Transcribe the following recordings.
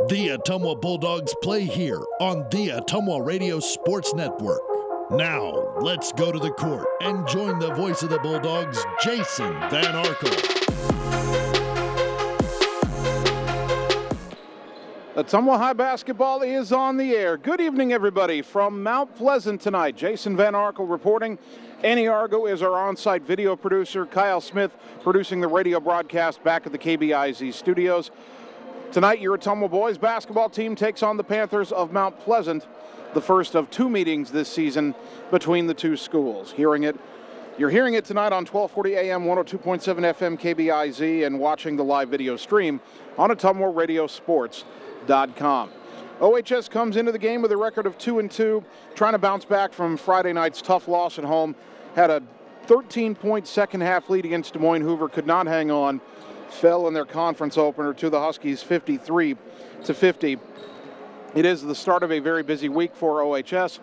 The Ottumwa Bulldogs play here on the Ottumwa Radio Sports Network. Now, let's go to the court and join the voice of the Bulldogs, Jason Van Arkel. Ottumwa High basketball is on the air. Good evening, everybody, from Mount Pleasant tonight. Jason Van Arkel reporting. Annie Argo is our on-site video producer. Kyle Smith producing the radio broadcast back at the KBIZ studios. Tonight, your Ottumwa boys basketball team takes on the Panthers of Mount Pleasant, the first of two meetings this season between the two schools. You're hearing it tonight on 1240 AM, 102.7 FM KBIZ, and watching the live video stream on OttumwaRadioSports.com. OHS comes into the game with a record of 2-2, trying to bounce back from Friday night's tough loss at home. Had a 13-point second-half lead against Des Moines. Hoover could not hang on. Fell in their conference opener to the Huskies 53-50. It is the start of a very busy week for OHS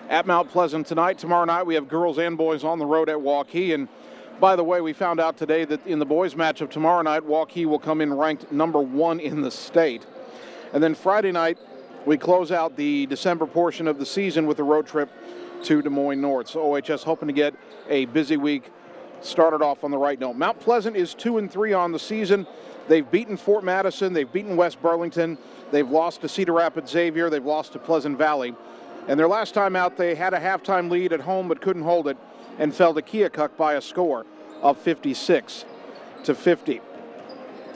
at Mount Pleasant tonight. Tomorrow night we have girls and boys on the road at Waukee. And by the way, we found out today that in the boys matchup tomorrow night, Waukee will come in ranked number 1 in the state. And then Friday night, we close out the December portion of the season with a road trip to Des Moines North. So OHS hoping to get a busy week started off on the right note. Mount Pleasant is 2-3 on the season. They've beaten Fort Madison. They've beaten West Burlington. They've lost to Cedar Rapids Xavier. They've lost to Pleasant Valley. And their last time out, they had a halftime lead at home but couldn't hold it and fell to Keokuk by a score of 56-50.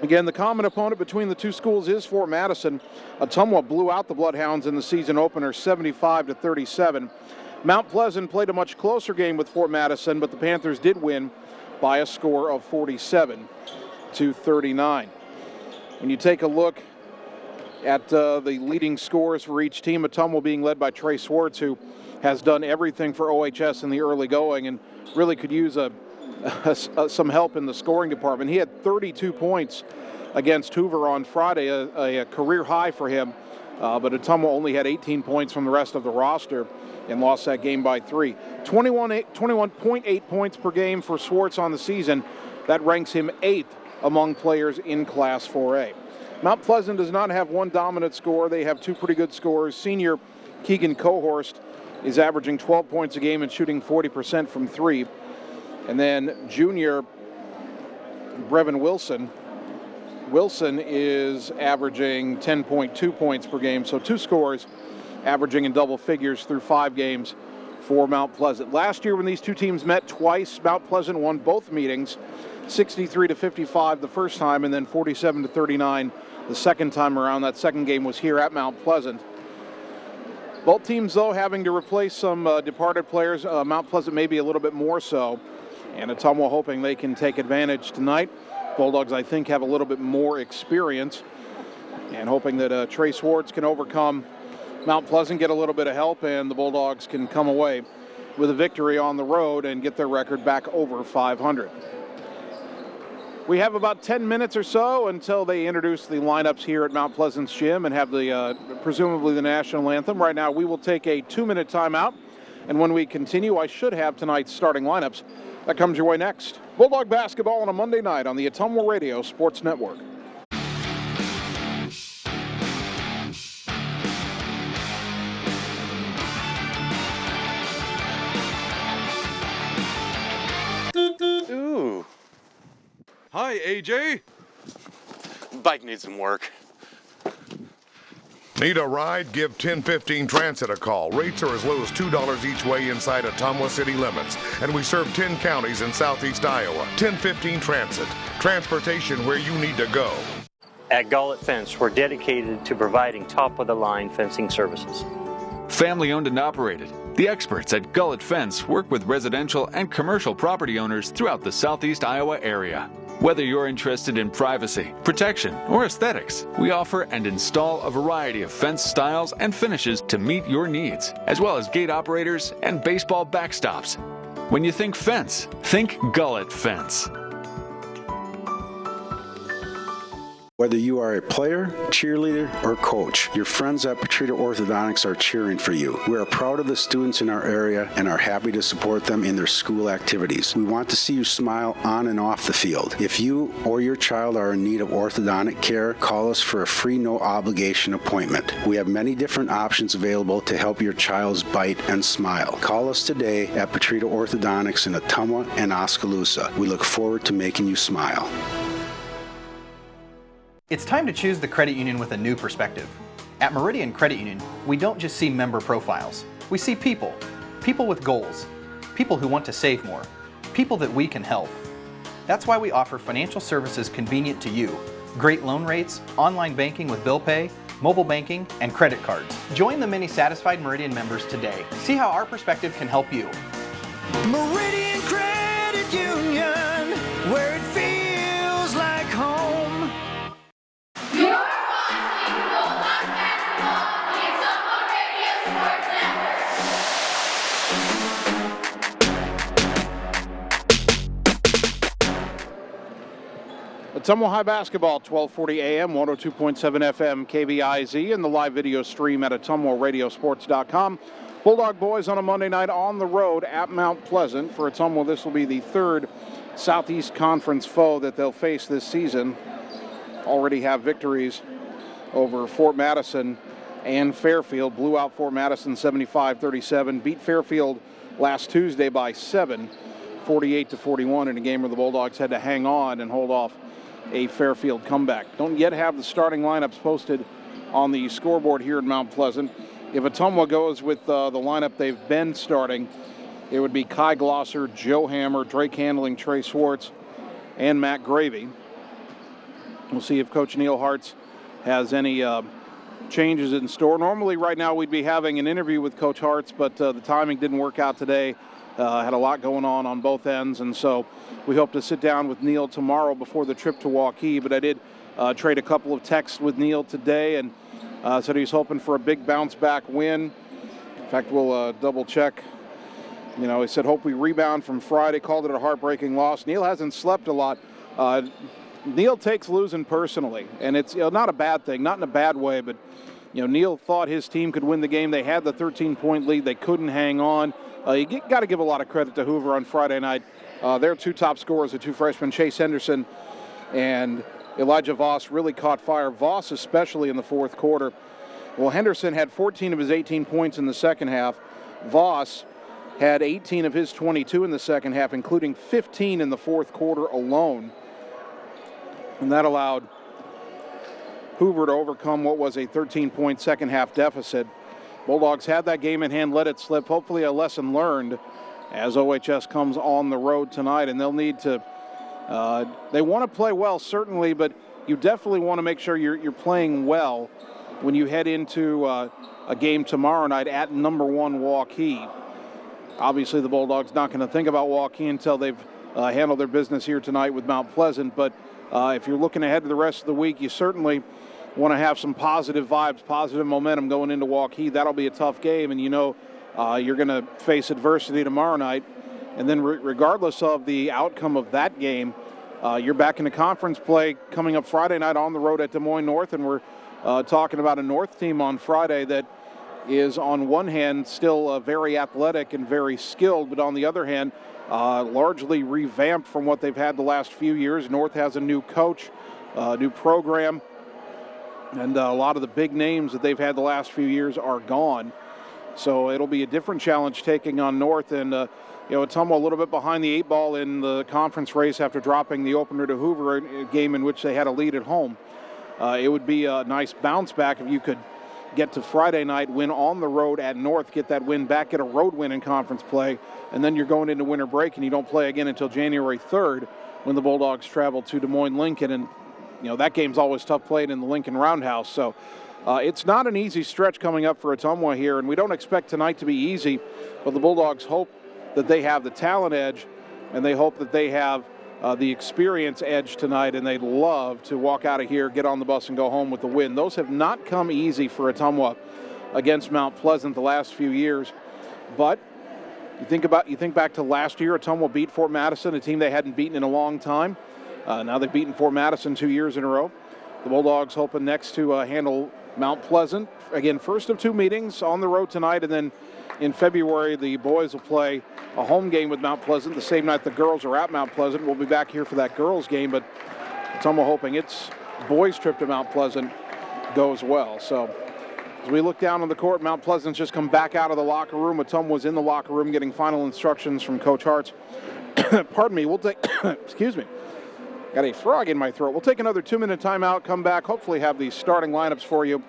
Again, the common opponent between the two schools is Fort Madison. Ottumwa blew out the Bloodhounds in the season opener 75-37. Mount Pleasant played a much closer game with Fort Madison, but the Panthers did win by a score of 47-39. When you take a look at the leading scores for each team, Ottumwa being led by Trey Swartz, who has done everything for OHS in the early going and really could use some help in the scoring department. He had 32 points against Hoover on Friday, a career high for him, but Ottumwa only had 18 points from the rest of the roster and lost that game by 3. 21.8 points per game for Swartz on the season. That ranks him 8th among players in Class 4A. Mount Pleasant does not have one dominant scorer. They have two pretty good scorers. Senior Keegan Cohorst is averaging 12 points a game and shooting 40% from 3. And then junior Brevin Wilson is averaging 10.2 points per game. So two scorers averaging in double figures through 5 games for Mount Pleasant. Last year when these two teams met twice, Mount Pleasant won both meetings, 63-55 the first time and then 47-39 the second time around. That second game was here at Mount Pleasant. Both teams, though, having to replace some departed players. Mount Pleasant maybe a little bit more so. And Ottumwa hoping they can take advantage tonight. Bulldogs, I think, have a little bit more experience. And hoping that Trey Swartz can overcome Mount Pleasant, get a little bit of help, and the Bulldogs can come away with a victory on the road and get their record back over 500. We have about 10 minutes or so until they introduce the lineups here at Mount Pleasant's gym and have presumably the national anthem. Right now, we will take a 2-minute timeout, and when we continue, I should have tonight's starting lineups. That comes your way next. Bulldog basketball on a Monday night on the Ottumwa Radio Sports Network. Ooh. Hi, AJ. Bike needs some work. Need a ride? Give 1015 Transit a call. Rates are as low as $2 each way inside Ottumwa city limits. And we serve 10 counties in southeast Iowa. 1015 Transit. Transportation where you need to go. At Gullet Fence, we're dedicated to providing top-of-the-line fencing services. Family owned and operated. The experts at Gullet Fence work with residential and commercial property owners throughout the southeast Iowa area. Whether you're interested in privacy, protection, or aesthetics, we offer and install a variety of fence styles and finishes to meet your needs, as well as gate operators and baseball backstops. When you think fence, think Gullet Fence. Whether you are a player, cheerleader, or coach, your friends at Petrita Orthodontics are cheering for you. We are proud of the students in our area and are happy to support them in their school activities. We want to see you smile on and off the field. If you or your child are in need of orthodontic care, call us for a free no-obligation appointment. We have many different options available to help your child's bite and smile. Call us today at Petrita Orthodontics in Ottumwa and Oskaloosa. We look forward to making you smile. It's time to choose the credit union with a new perspective. At Meridian Credit Union, we don't just see member profiles. We see people. People with goals. People who want to save more. People that we can help. That's why we offer financial services convenient to you. Great loan rates, online banking with bill pay, mobile banking, and credit cards. Join the many satisfied Meridian members today. See how our perspective can help you. Meridian Credit Union, where it feels like home. You're watching Bulldog Basketball on the Ottumwa Radio Sports Network. Ottumwa High Basketball, 1240 AM, 102.7 FM, KVIZ, and the live video stream at OttumwaRadioSports.com. Bulldog boys on a Monday night on the road at Mount Pleasant. For Ottumwa, this will be the third Southeast Conference foe that they'll face this season. Already have victories over Fort Madison and Fairfield. Blew out Fort Madison 75-37. Beat Fairfield last Tuesday by 7, 48-41 in a game where the Bulldogs had to hang on and hold off a Fairfield comeback. Don't yet have the starting lineups posted on the scoreboard here in Mount Pleasant. If Ottumwa goes with the lineup they've been starting, it would be Kai Glosser, Joe Hammer, Drake Handling, Trey Swartz, and Matt Gravy. We'll see if Coach Neil Hartz has any changes in store. Normally right now we'd be having an interview with Coach Hartz, but the timing didn't work out today. Had a lot going on both ends, and so we hope to sit down with Neil tomorrow before the trip to Waukee. But I did trade a couple of texts with Neil today, and said he's hoping for a big bounce-back win. In fact, we'll double-check. You know, he said, hope we rebound from Friday, called it a heartbreaking loss. Neil hasn't slept a lot. Neil takes losing personally, and it's not a bad thing, not in a bad way, but Neil thought his team could win the game. They had the 13-point lead. They couldn't hang on. You got to give a lot of credit to Hoover on Friday night. Their two top scorers, the two freshmen, Chase Henderson and Elijah Voss, really caught fire. Voss especially in the fourth quarter. Well, Henderson had 14 of his 18 points in the second half. Voss had 18 of his 22 in the second half, including 15 in the fourth quarter alone. And that allowed Hoover to overcome what was a 13-point second-half deficit. Bulldogs had that game in hand, let it slip. Hopefully a lesson learned as OHS comes on the road tonight, and they'll need to they want to play well, certainly, but you definitely want to make sure you're playing well when you head into a game tomorrow night at number 1 Waukee. Obviously, the Bulldogs not going to think about Waukee until they've handled their business here tonight with Mount Pleasant, but if you're looking ahead to the rest of the week, you certainly want to have some positive vibes, positive momentum going into Waukee. That'll be a tough game, and you're going to face adversity tomorrow night. And then regardless of the outcome of that game, you're back into conference play coming up Friday night on the road at Des Moines North, and we're talking about a North team on Friday that is on one hand still very athletic and very skilled, but on the other hand, largely revamped from what they've had the last few years. North has a new coach, new program, and a lot of the big names that they've had the last few years are gone. So it'll be a different challenge taking on North, and Ottumwa a little bit behind the 8 ball in the conference race after dropping the opener to Hoover, a game in which they had a lead at home. It would be a nice bounce back if you could get to Friday night, win on the road at North, get that win back, get a road win in conference play, and then you're going into winter break and you don't play again until January 3rd when the Bulldogs travel to Des Moines Lincoln, and that game's always tough played in the Lincoln Roundhouse. So it's not an easy stretch coming up for Ottumwa here, and we don't expect tonight to be easy, but the Bulldogs hope that they have the talent edge, and they hope that they have the experience edge tonight, and they'd love to walk out of here, get on the bus, and go home with the win. Those have not come easy for Ottumwa against Mount Pleasant the last few years, but you think back to last year, Ottumwa beat Fort Madison, a team they hadn't beaten in a long time. Now they've beaten Fort Madison 2 years in a row. The Bulldogs hoping next to handle Mount Pleasant. Again, first of two meetings on the road tonight, and then in February, the boys will play a home game with Mount Pleasant the same night the girls are at Mount Pleasant. We'll be back here for that girls game, but Ottumwa hoping its boys' trip to Mount Pleasant goes well. So as we look down on the court, Mount Pleasant's just come back out of the locker room. Ottumwa was in the locker room getting final instructions from Coach Hartz. Pardon me, we'll take, excuse me. Got a frog in my throat. We'll take another 2-minute timeout, come back, hopefully have the starting lineups for you,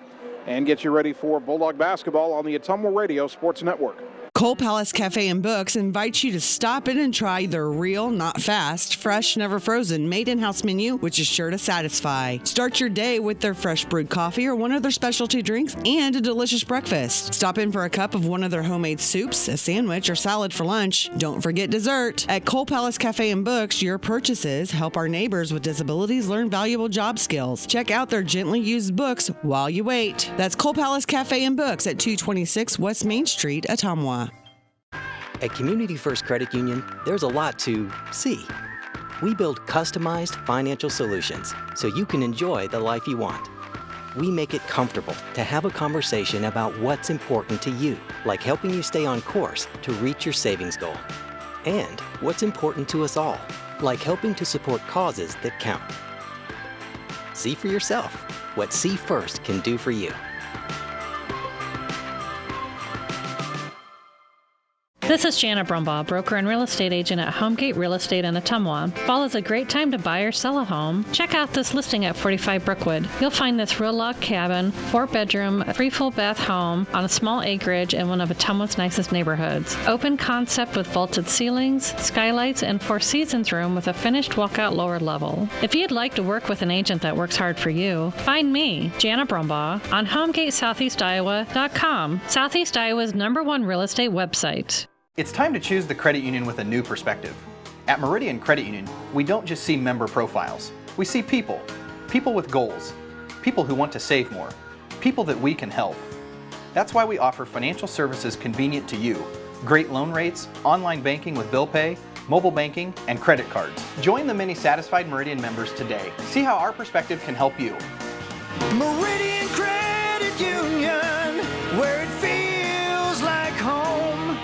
and get you ready for Bulldog basketball on the Ottumwa Radio Sports Network. Coal Palace Cafe and Books invites you to stop in and try their real, not fast, fresh, never frozen, made in-house menu, which is sure to satisfy. Start your day with their fresh brewed coffee or one of their specialty drinks and a delicious breakfast. Stop in for a cup of one of their homemade soups, a sandwich, or salad for lunch. Don't forget dessert. At Coal Palace Cafe and Books, your purchases help our neighbors with disabilities learn valuable job skills. Check out their gently used books while you wait. That's Coal Palace Cafe and Books at 226 West Main Street, Ottumwa. At Community First Credit Union, there's a lot to see. We build customized financial solutions so you can enjoy the life you want. We make it comfortable to have a conversation about what's important to you, like helping you stay on course to reach your savings goal. And what's important to us all, like helping to support causes that count. See for yourself what See First can do for you. This is Jana Brumbaugh, broker and real estate agent at Homegate Real Estate in Ottumwa. Fall is a great time to buy or sell a home. Check out this listing at 45 Brookwood. You'll find this real log cabin, 4-bedroom, 3 full bath home on a small acreage in one of Ottumwa's nicest neighborhoods. Open concept with vaulted ceilings, skylights, and 4 seasons room with a finished walkout lower level. If you'd like to work with an agent that works hard for you, find me, Jana Brumbaugh, on HomegateSoutheastIowa.com, Southeast Iowa's #1 real estate website. It's time to choose the credit union with a new perspective. At Meridian Credit Union, we don't just see member profiles. We see people. People with goals. People who want to save more. People that we can help. That's why we offer financial services convenient to you. Great loan rates, online banking with bill pay, mobile banking, and credit cards. Join the many satisfied Meridian members today. See how our perspective can help you. Meridian Credit Union, where it feels like home.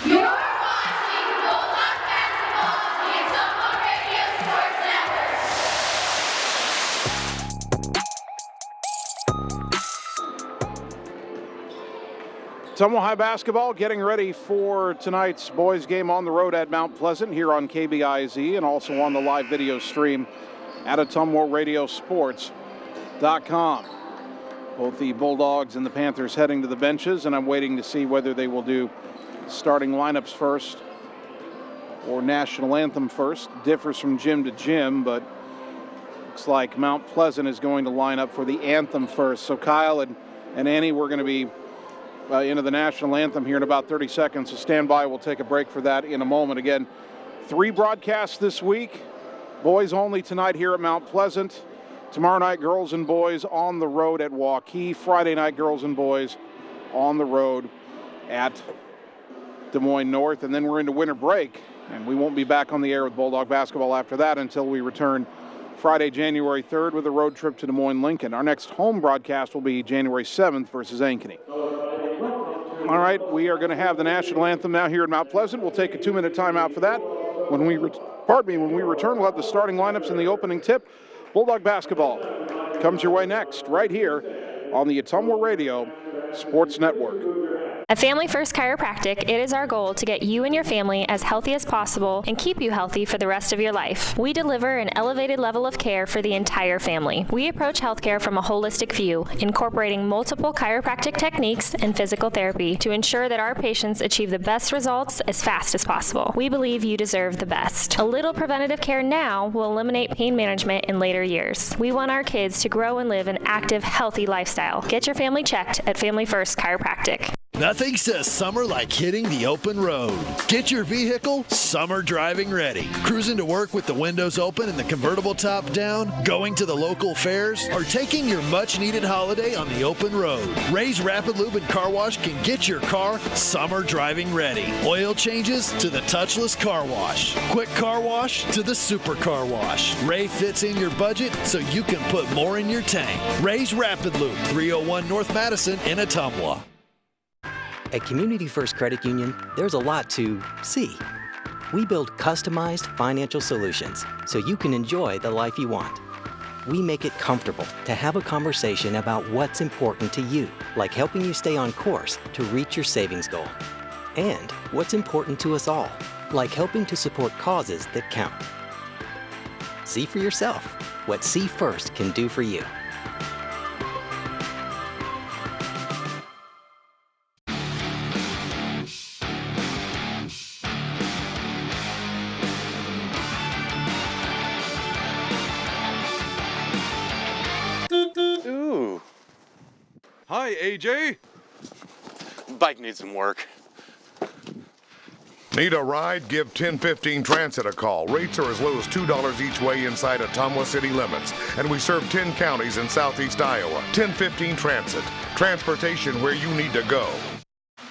You're watching Bulldog basketball on the Ottumwa Radio Sports Network. Ottumwa High basketball getting ready for tonight's boys game on the road at Mount Pleasant here on KBIZ and also on the live video stream at OttumwaRadioSports.com. Both the Bulldogs and the Panthers heading to the benches, and I'm waiting to see whether they will do starting lineups first or national anthem first. Differs from gym to gym, but looks like Mount Pleasant is going to line up for the anthem first. So Kyle and Annie, we're going to be into the national anthem here in about 30 seconds, so stand by. We'll take a break for that in a moment. Again, 3 broadcasts this week. Boys only tonight here at Mount Pleasant. Tomorrow night, girls and boys on the road at Waukee. Friday night, girls and boys on the road at Des Moines North. And then we're into winter break, and we won't be back on the air with Bulldog basketball after that until we return Friday, January 3rd with a road trip to Des Moines Lincoln. Our next home broadcast will be January 7th versus Ankeny. All right, we are going to have the national anthem now here at Mount Pleasant. We'll take a 2-minute timeout for that. When we return, we'll have the starting lineups and the opening tip. Bulldog basketball comes your way next, right here on the Ottumwa Radio Sports Network. At Family First Chiropractic, it is our goal to get you and your family as healthy as possible and keep you healthy for the rest of your life. We deliver an elevated level of care for the entire family. We approach healthcare from a holistic view, incorporating multiple chiropractic techniques and physical therapy to ensure that our patients achieve the best results as fast as possible. We believe you deserve the best. A little preventative care now will eliminate pain management in later years. We want our kids to grow and live an active, healthy lifestyle. Get your family checked at Family First Chiropractic. Nothing says summer like hitting the open road. Get your vehicle summer driving ready. Cruising to work with the windows open and the convertible top down, going to the local fairs, or taking your much-needed holiday on the open road. Ray's Rapid Lube and Car Wash can get your car summer driving ready. Oil changes to the touchless car wash. Quick car wash to the super car wash. Ray fits in your budget so you can put more in your tank. Ray's Rapid Lube, 301 North Madison in Ottumwa. At Community First Credit Union, there's a lot to see. We build customized financial solutions so you can enjoy the life you want. We make it comfortable to have a conversation about what's important to you, like helping you stay on course to reach your savings goal. And what's important to us all, like helping to support causes that count. See for yourself what See First can do for you. Ooh. Hi, AJ. Bike needs some work. Need a ride? Give 1015 Transit a call. Rates are as low as $2 each way inside Ottumwa city limits. And we serve 10 counties in southeast Iowa. 1015 Transit. Transportation where you need to go.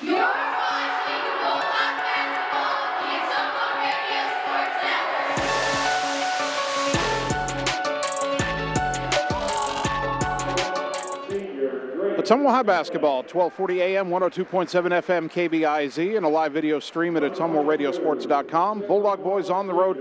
You're watching Bulldog Basketball on the Ottumwa Radio Sports Network. Ottumwa High Basketball, 1240 AM, 102.7 FM KBIZ, and a live video stream at OttumwaRadioSports.com. Bulldog boys on the road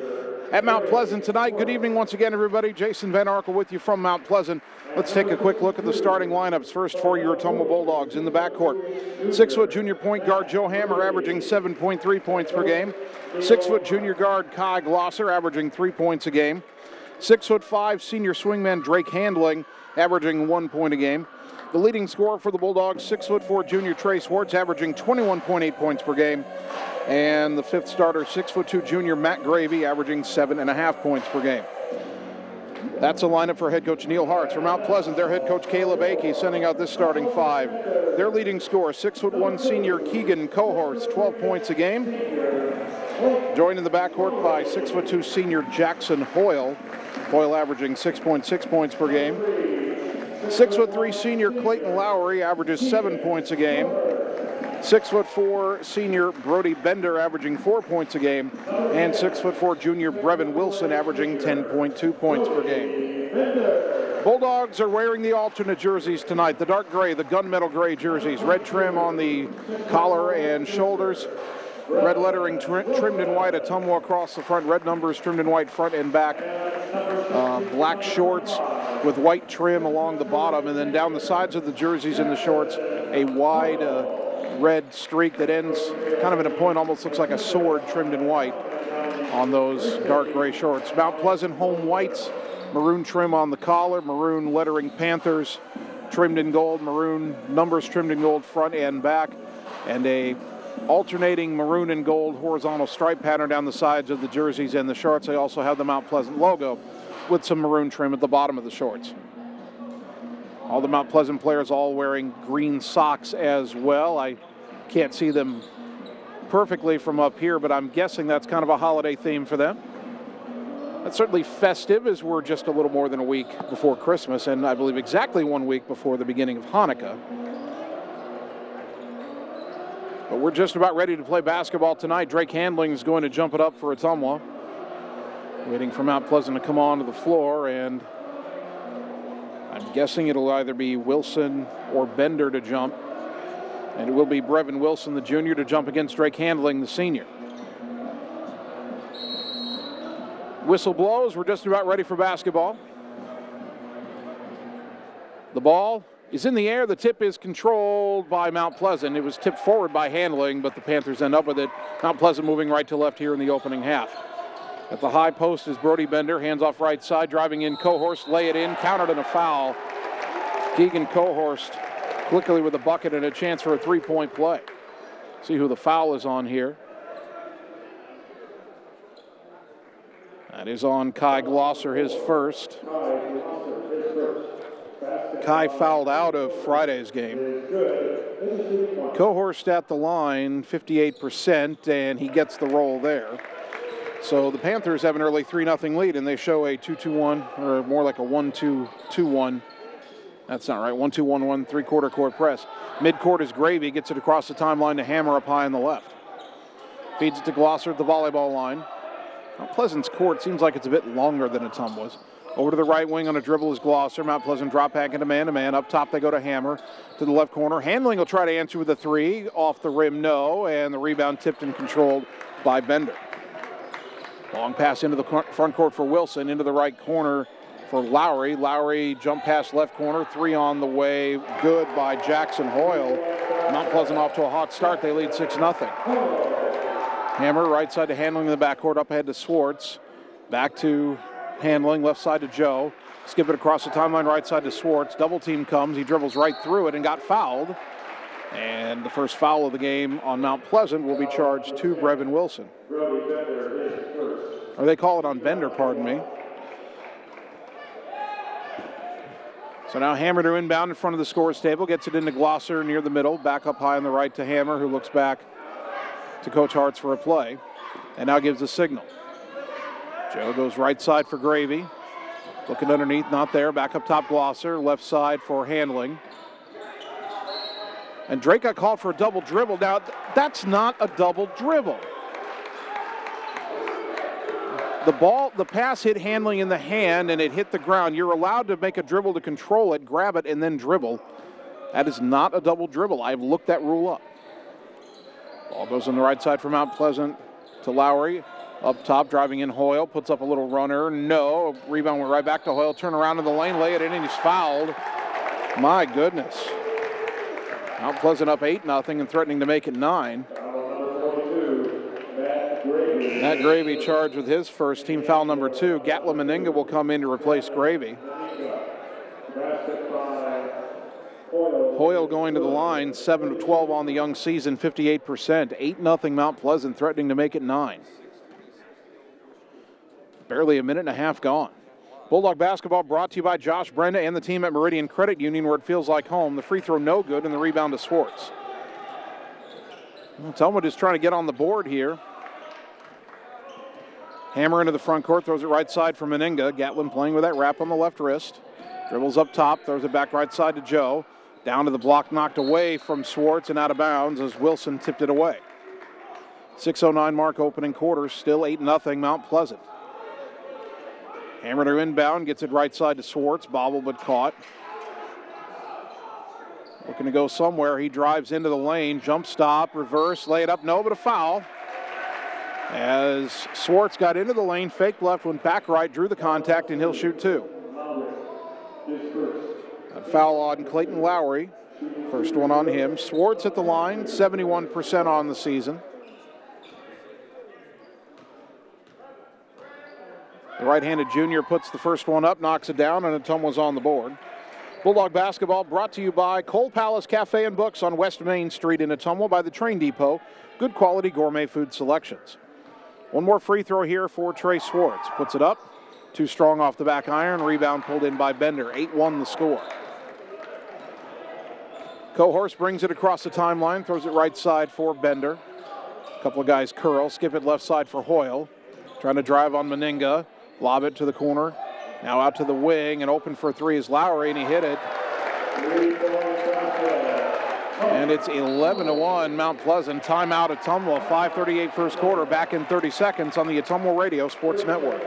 at Mount Pleasant tonight. Good evening once again, everybody. Jason Van Arkel with you from Mount Pleasant. Let's take a quick look at the starting lineups. First for your Ottumwa Bulldogs in the backcourt. 6-foot junior point guard Joe Hammer averaging 7.3 points per game. 6-foot junior guard Kai Glosser averaging 3 points a game. 6'5" senior swingman Drake Handling averaging 1 point a game. The leading scorer for the Bulldogs, 6'4" junior Trey Swartz, averaging 21.8 points per game. And the fifth starter, 6'2" junior Matt Gravy, averaging 7.5 points per game. That's a lineup for head coach Neil Hartz. For Mount Pleasant, their head coach Caleb Akey sending out this starting five. Their leading scorer, 6'1" senior Keegan Cohorst, 12 points a game. Joined in the backcourt by 6'2" senior Jackson Hoyle. Hoyle averaging 6.6 points per game. 6'3" senior Clayton Lowry averages 7 points a game. 6'4" senior Brody Bender averaging 4 points a game. And 6'4" junior Brevin Wilson averaging 10.2 points per game. Bulldogs are wearing the alternate jerseys tonight. The dark gray, the gunmetal gray jerseys. Red trim on the collar and shoulders. Red lettering trimmed in white, Ottumwa across the front. Red numbers trimmed in white front and back. Black shorts with white trim along the bottom, and then down the sides of the jerseys and the shorts, a wide red streak that ends kind of in a point, almost looks like a sword trimmed in white on those dark gray shorts. Mount Pleasant home whites, maroon trim on the collar, maroon lettering Panthers trimmed in gold, maroon numbers trimmed in gold front and back, and a alternating maroon and gold horizontal stripe pattern down the sides of the jerseys and the shorts. They also have the Mount Pleasant logo with some maroon trim at the bottom of the shorts. All the Mount Pleasant players all wearing green socks as well. I can't see them perfectly from up here, but I'm guessing that's kind of a holiday theme for them. That's certainly festive, as we're just a little more than a week before Christmas, and I believe exactly 1 week before the beginning of Hanukkah. But we're just about ready to play basketball tonight. Drake Handling is going to jump it up for Ottumwa. Waiting for Mount Pleasant to come onto the floor, and I'm guessing it'll either be Wilson or Bender to jump. And it will be Brevin Wilson, the junior, to jump against Drake Handling, the senior. Whistle blows. We're just about ready for basketball. The ball is in the air. The tip is controlled by Mount Pleasant. It was tipped forward by Handling, but the Panthers end up with it. Mount Pleasant moving right to left here in the opening half. At the high post is Brody Bender, hands off right side, driving in Cohorst, lay it in, countered and a foul. Keegan Cohorst quickly with a bucket and a chance for a three-point play. See who the foul is on here. That is on Kai Glosser, his first. Kai fouled out of Friday's game. Cohorst at the line, 58%, and he gets the roll there. So the Panthers have an early 3-0 lead, and they show a 2-2-1, or more like a 1-2-2-1. That's not right, 1-2-1-1, three-quarter court press. Mid-court is Gravy, gets it across the timeline to Hammer up high on the left. Feeds it to Glosser at the volleyball line. Mount Pleasant's court seems like it's a bit longer than Ottumwa's. Over to the right wing on a dribble is Glosser. Mount Pleasant drop back into man-to-man. Up top they go to Hammer to the left corner. Handling will try to answer with a three. Off the rim, no. And the rebound tipped and controlled by Bender. Long pass into the front court for Wilson. Into the right corner for Lowry. Lowry jump pass left corner. Three on the way. Good by Jackson Hoyle. Mount Pleasant off to a hot start. They lead 6-0. Hammer right side to Handling in the backcourt. Up ahead to Swartz. Back to Handling, left side to Joe. Skip it across the timeline, right side to Swartz. Double team comes. He dribbles right through it and got fouled. And the first foul of the game on Mount Pleasant will be charged to Brevin Wilson. Or they call it on Bender, pardon me. So now Hammer to inbound in front of the scores table. Gets it into Glosser near the middle. Back up high on the right to Hammer, who looks back to Coach Hartz for a play. And now gives a signal. Joe goes right side for Gravy. Looking underneath, not there. Back up top, Glosser. Left side for Handling. And Drake got called for a double dribble. Now, that's not a double dribble. The pass hit Handling in the hand and it hit the ground. You're allowed to make a dribble to control it, grab it, and then dribble. That is not a double dribble. I've looked that rule up. Ball goes on the right side for Mount Pleasant to Lowry. Up top, driving in Hoyle, puts up a little runner. No, rebound went right back to Hoyle. Turn around in the lane, lay it in, and he's fouled. My goodness. Mount Pleasant up 8-0 and threatening to make it 9. Matt Gravy charged with his first, team foul number 2. Gatlin Meninga will come in to replace Gravy. Hoyle going to the line, 7 of 12 on the young season, 58%. 8-0 Mount Pleasant threatening to make it 9. Barely a minute and a half gone. Bulldog basketball brought to you by Josh Brenda and the team at Meridian Credit Union, where it feels like home. The free throw no good and the rebound to Swartz. Well, Ottumwa just trying to get on the board here. Hammer into the front court, throws it right side for Meninga. Gatlin playing with that wrap on the left wrist. Dribbles up top, throws it back right side to Joe. Down to the block, knocked away from Swartz and out of bounds as Wilson tipped it away. 6:09 mark opening quarter, still 8-0 Mount Pleasant. Hammer to inbound, gets it right side to Swartz, bobbled but caught. Looking to go somewhere, he drives into the lane, jump stop, reverse, lay it up, no, but a foul. As Swartz got into the lane, faked left, went back right, drew the contact, and he'll shoot 2. A foul on Clayton Lowry, first one on him. Swartz at the line, 71% on the season. The right-handed junior puts the first one up, knocks it down, and Ottumwa's on the board. Bulldog basketball brought to you by Cole Palace Cafe and Books on West Main Street in Ottumwa by the Train Depot. Good quality gourmet food selections. One more free throw here for Trey Swartz. Puts it up. Too strong off the back iron. Rebound pulled in by Bender. 8-1 the score. Cohorst brings it across the timeline. Throws it right side for Bender. A couple of guys curl. Skip it left side for Hoyle. Trying to drive on Meninga. Lob it to the corner. Now out to the wing, and open for 3 is Lowry, and he hit it. And it's 11-1 Mount Pleasant. Timeout Ottumwa. 5:38 first quarter. Back in 30 seconds on the Ottumwa Radio Sports Network.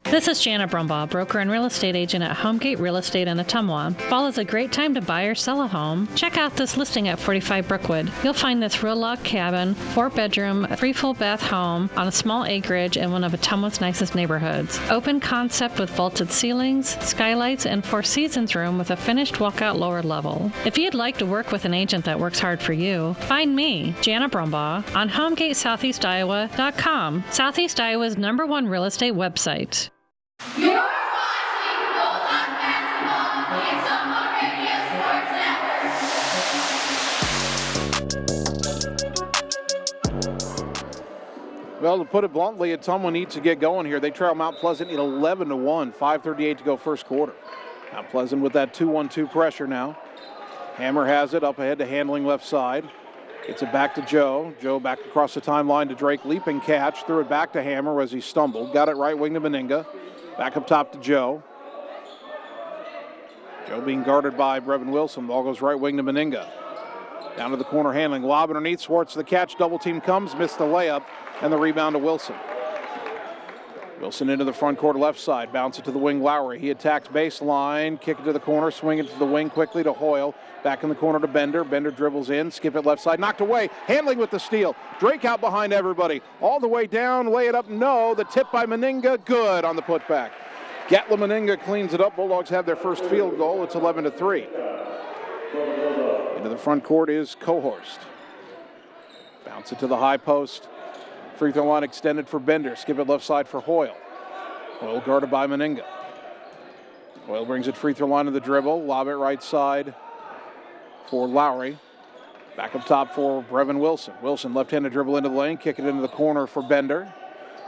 This is Jana Brumbaugh, broker and real estate agent at Homegate Real Estate in Ottumwa. Fall is a great time to buy or sell a home. Check out this listing at 45 Brookwood. You'll find this real log cabin, 4-bedroom, 3 full bath home on a small acreage in one of Ottumwa's nicest neighborhoods. Open concept with vaulted ceilings, skylights, and 4 seasons room with a finished walkout lower level. If you'd like to work with an agent that works hard for you, find me, Jana Brumbaugh, on HomegateSoutheastIowa.com, Southeast Iowa's #1 real estate website. You're watching Bulldog basketball on the Ottumwa Radio Sports Network. Well, to put it bluntly, Ottumwa needs to get going here. They trail Mount Pleasant at 11-1, 5:38 to go first quarter. Mount Pleasant with that 2-1-2 pressure now. Hammer has it up ahead to Handling left side. Gets it back to Joe. Joe back across the timeline to Drake. Leaping catch. Threw it back to Hammer as he stumbled. Got it right wing to Meninga. Back up top to Joe. Joe being guarded by Brevin Wilson. Ball goes right wing to Meninga. Down to the corner Handling. Lob underneath. Swartz the catch. Double team comes. Missed the layup. And the rebound to Wilson. Wilson into the front court left side. Bounce it to the wing Lowry. He attacks baseline. Kick it to the corner. Swing it to the wing quickly to Hoyle. Back in the corner to Bender. Bender dribbles in. Skip it left side. Knocked away. Handling with the steal. Drake out behind everybody. All the way down. Lay it up. No. The tip by Meninga. Good on the putback. Gatla Meninga cleans it up. Bulldogs have their first field goal. It's 11-3. Into the front court is Cohorst. Bounce it to the high post. Free throw line extended for Bender. Skip it left side for Hoyle. Hoyle guarded by Meninga. Hoyle brings it free throw line to the dribble. Lob it right side for Lowry. Back up top for Brevin Wilson. Wilson left-handed dribble into the lane. Kick it into the corner for Bender.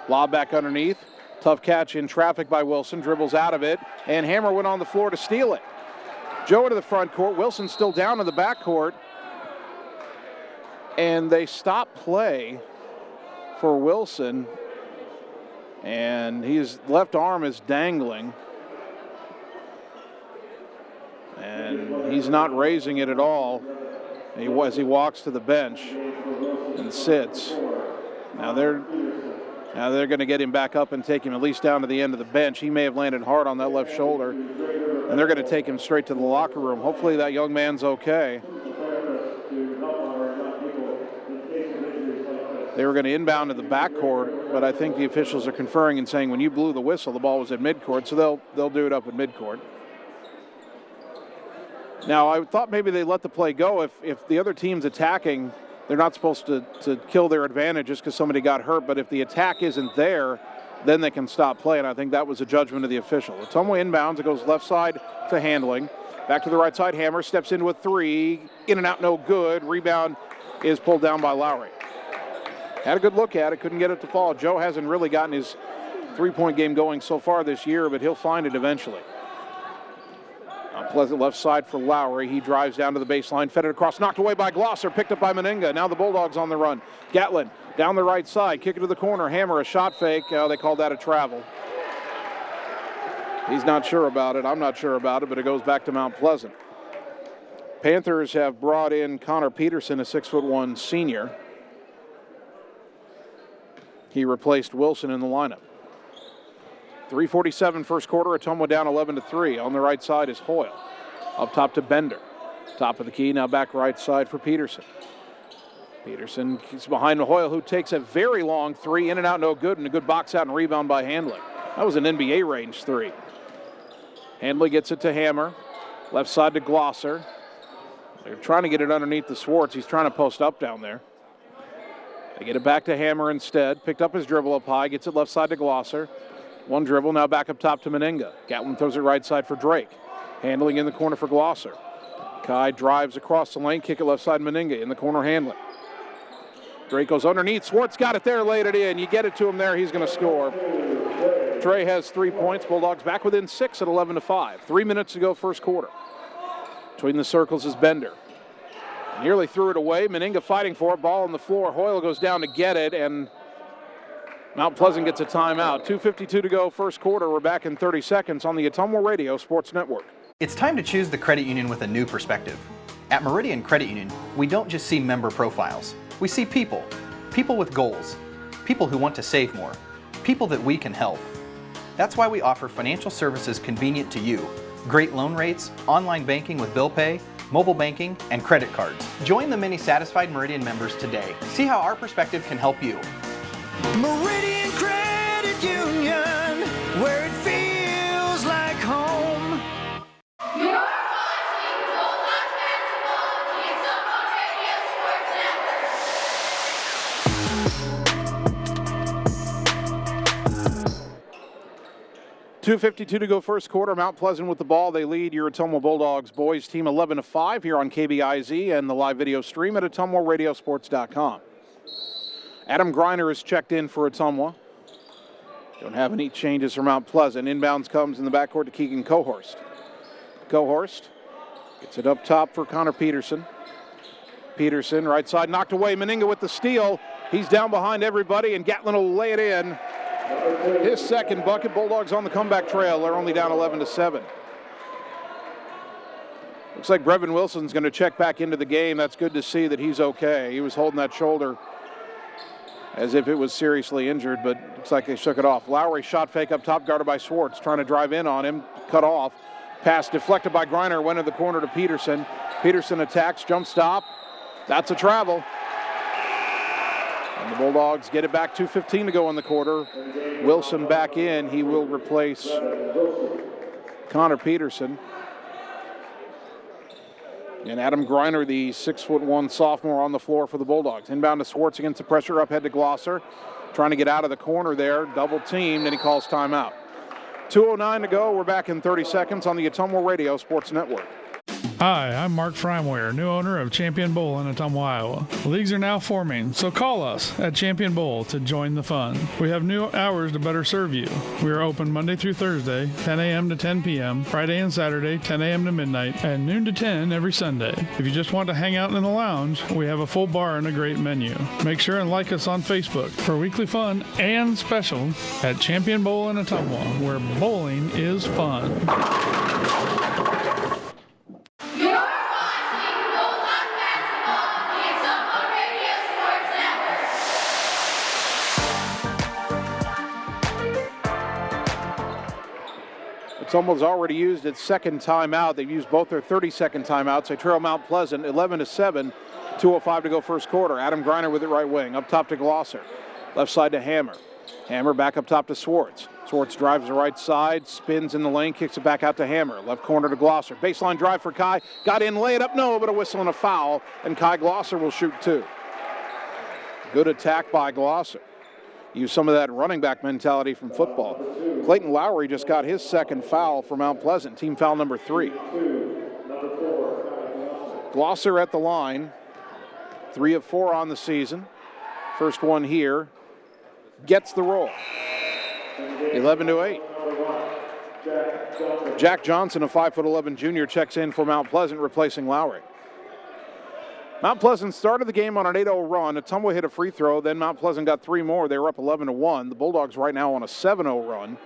Lob back underneath. Tough catch in traffic by Wilson. Dribbles out of it. And Hammer went on the floor to steal it. Joe into the front court. Wilson still down in the back court. And they stop play for Wilson, and his left arm is dangling, and he's not raising it at all as he walks to the bench and sits. Now they're going to get him back up and take him at least down to the end of the bench. He may have landed hard on that left shoulder, and they're going to take him straight to the locker room. Hopefully that young man's okay. They were going to inbound to the backcourt, but I think the officials are conferring and saying when you blew the whistle, the ball was at midcourt, so they'll do it up at midcourt. Now, I thought maybe they let the play go. If the other team's attacking, they're not supposed to kill their advantage just because somebody got hurt, but if the attack isn't there, then they can stop play, and I think that was a judgment of the official. Ottumwa inbounds. It goes left side to Handling. Back to the right side. Hammer steps into a three. In and out, no good. Rebound is pulled down by Lowry. Had a good look at it, couldn't get it to fall. Joe hasn't really gotten his three-point game going so far this year, but he'll find it eventually. Pleasant left side for Lowry. He drives down to the baseline, fed it across, knocked away by Glosser, picked up by Meninga. Now the Bulldogs on the run. Gatlin down the right side, kick it to the corner. Hammer, a shot fake. They called that a travel. He's not sure about it. I'm not sure about it, but it goes back to Mount Pleasant. Panthers have brought in Connor Peterson, a 6'1" senior. He replaced Wilson in the lineup. 3:47 first quarter. Ottumwa down 11-3. On the right side is Hoyle. Up top to Bender. Top of the key. Now back right side for Peterson. Peterson is behind Hoyle, who takes a very long three. In and out, no good. And a good box out and rebound by Handley. That was an NBA range three. Handley gets it to Hammer. Left side to Glosser. They're trying to get it underneath the Swartz. He's trying to post up down there. They get it back to Hammer instead. Picked up his dribble up high. Gets it left side to Glosser. One dribble, now back up top to Meninga. Gatlin throws it right side for Drake. Handling in the corner for Glosser. Kai drives across the lane. Kick it left side Meninga. In the corner Handling. Drake goes underneath. Swartz got it there, laid it in. You get it to him there, he's going to score. Trey has 3 points. Bulldogs back within 6 at 11-5. 3 minutes to go first quarter. Between the circles is Bender. Nearly threw it away. Meninga fighting for it. Ball on the floor. Hoyle goes down to get it, and Mount Pleasant gets a timeout. 2:52 to go first quarter. We're back in 30 seconds on the Ottumwa Radio Sports Network. It's time to choose the credit union with a new perspective. At Meridian Credit Union, we don't just see member profiles. We see people. People with goals. People who want to save more. People that we can help. That's why we offer financial services convenient to you. Great loan rates, online banking with bill pay, mobile banking, and credit cards. Join the many satisfied Meridian members today. See how our perspective can help you. Meridian Credit Union, where it feels like home. You're watching Bulldogs basketball on the Ottumwa Radio Sports Network. 2:52 to go first quarter. Mount Pleasant with the ball. They lead your Ottumwa Bulldogs boys team 11-5 here on KBIZ and the live video stream at OttumwaRadioSports.com. Adam Greiner is checked in for Ottumwa. Don't have any changes for Mount Pleasant. Inbounds comes in the backcourt to Keegan Cohorst. Cohorst gets it up top for Connor Peterson. Peterson, right side, knocked away. Meninga with the steal. He's down behind everybody, and Gatlin will lay it in. His second bucket. Bulldogs on the comeback trail. They're only down 11-7. Looks like Brevin Wilson's going to check back into the game. That's good to see that he's okay. He was holding that shoulder as if it was seriously injured, but looks like they shook it off. Lowry shot fake up top, guarded by Swartz, trying to drive in on him, cut off. Pass deflected by Griner, went in the corner to Peterson. Peterson attacks, jump stop. That's a travel. And the Bulldogs get it back, 2:15 to go in the quarter. Wilson back in. He will replace Connor Peterson. And Adam Griner, the 6'1" sophomore, on the floor for the Bulldogs. Inbound to Swartz against the pressure, up head to Glosser. Trying to get out of the corner there, double teamed, and he calls timeout. 2:09 to go. We're back in 30 seconds on the Ottumwa Radio Sports Network. Hi, I'm Mark Freimweyer, new owner of Champion Bowl in Ottumwa, Iowa. Leagues are now forming, so call us at Champion Bowl to join the fun. We have new hours to better serve you. We are open Monday through Thursday, 10 a.m. to 10 p.m., Friday and Saturday, 10 a.m. to midnight, and noon to 10 every Sunday. If you just want to hang out in the lounge, we have a full bar and a great menu. Make sure and like us on Facebook for weekly fun and specials at Champion Bowl in Ottumwa, where bowling is fun. You're watching Bulldog Basketball on the Ottumwa Radio Sports Network. Ottumwa's already used its second timeout. They've used both their 30-second timeouts. They trail Mount Pleasant 11-7, 2:05 to go first quarter. Adam Griner with it right wing, up top to Glosser. Left side to Hammer. Hammer back up top to Swartz. Swartz drives the right side, spins in the lane, kicks it back out to Hammer. Left corner to Glosser. Baseline drive for Kai. Got in, lay it up, no, but a whistle and a foul, and Kai Glosser will shoot two. Good attack by Glosser. Use some of that running back mentality from football. Clayton Lowry just got his second foul for Mount Pleasant, team foul number 3. Glosser at the line, 3 of 4 on the season. First one here, gets the roll. 11-8. Jack Johnson, a 5'11" junior, checks in for Mount Pleasant, replacing Lowry. Mount Pleasant started the game on an 8-0 run. Ottumwa hit a free throw, then Mount Pleasant got 3 more. They were up 11-1. The Bulldogs right now on a 7-0 run.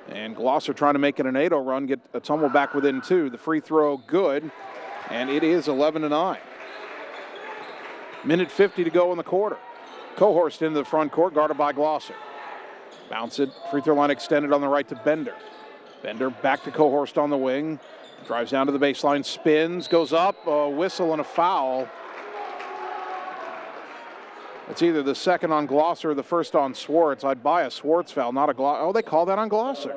And Glosser trying to make it an 8-0 run, get Ottumwa back within 2. The free throw good, and it is 11-9. Minute 50 to go in the quarter. Cohorst into the front court, guarded by Glosser. Bounce it, free throw line extended on the right to Bender. Bender back to Cohorst on the wing. Drives down to the baseline, spins, goes up, a whistle and a foul. It's either the second on Glosser or the first on Swartz. I'd buy a Swartz foul, not a Glosser. Oh, they call that on Glosser.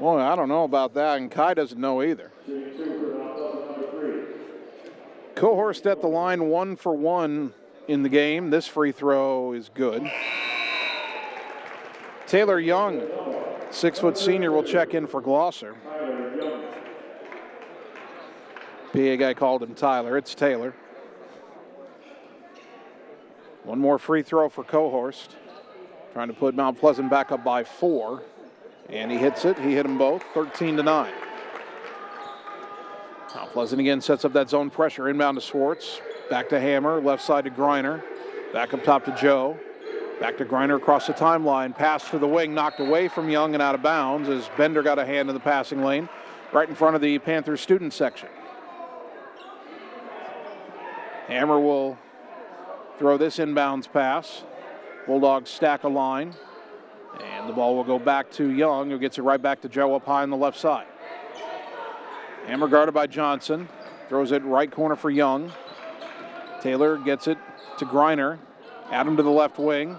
Well, I don't know about that, and Kai doesn't know either. Cohorst at the line, 1 for 1 in the game. This free throw is good. Taylor Young, 6-foot senior, will check in for Glosser. PA guy called him Tyler. It's Taylor. One more free throw for Cohorst. Trying to put Mount Pleasant back up by 4. And he hits it. He hit them both, 13-9. Mount Pleasant again sets up that zone pressure. Inbound to Swartz. Back to Hammer. Left side to Griner. Back up top to Joe. Back to Griner across the timeline. Pass to the wing. Knocked away from Young and out of bounds as Bender got a hand in the passing lane right in front of the Panthers student section. Hammer will throw this inbounds pass. Bulldogs stack a line. And the ball will go back to Young, who gets it right back to Joe up high on the left side. Hammer guarded by Johnson. Throws it right corner for Young. Taylor gets it to Griner. Adam to the left wing.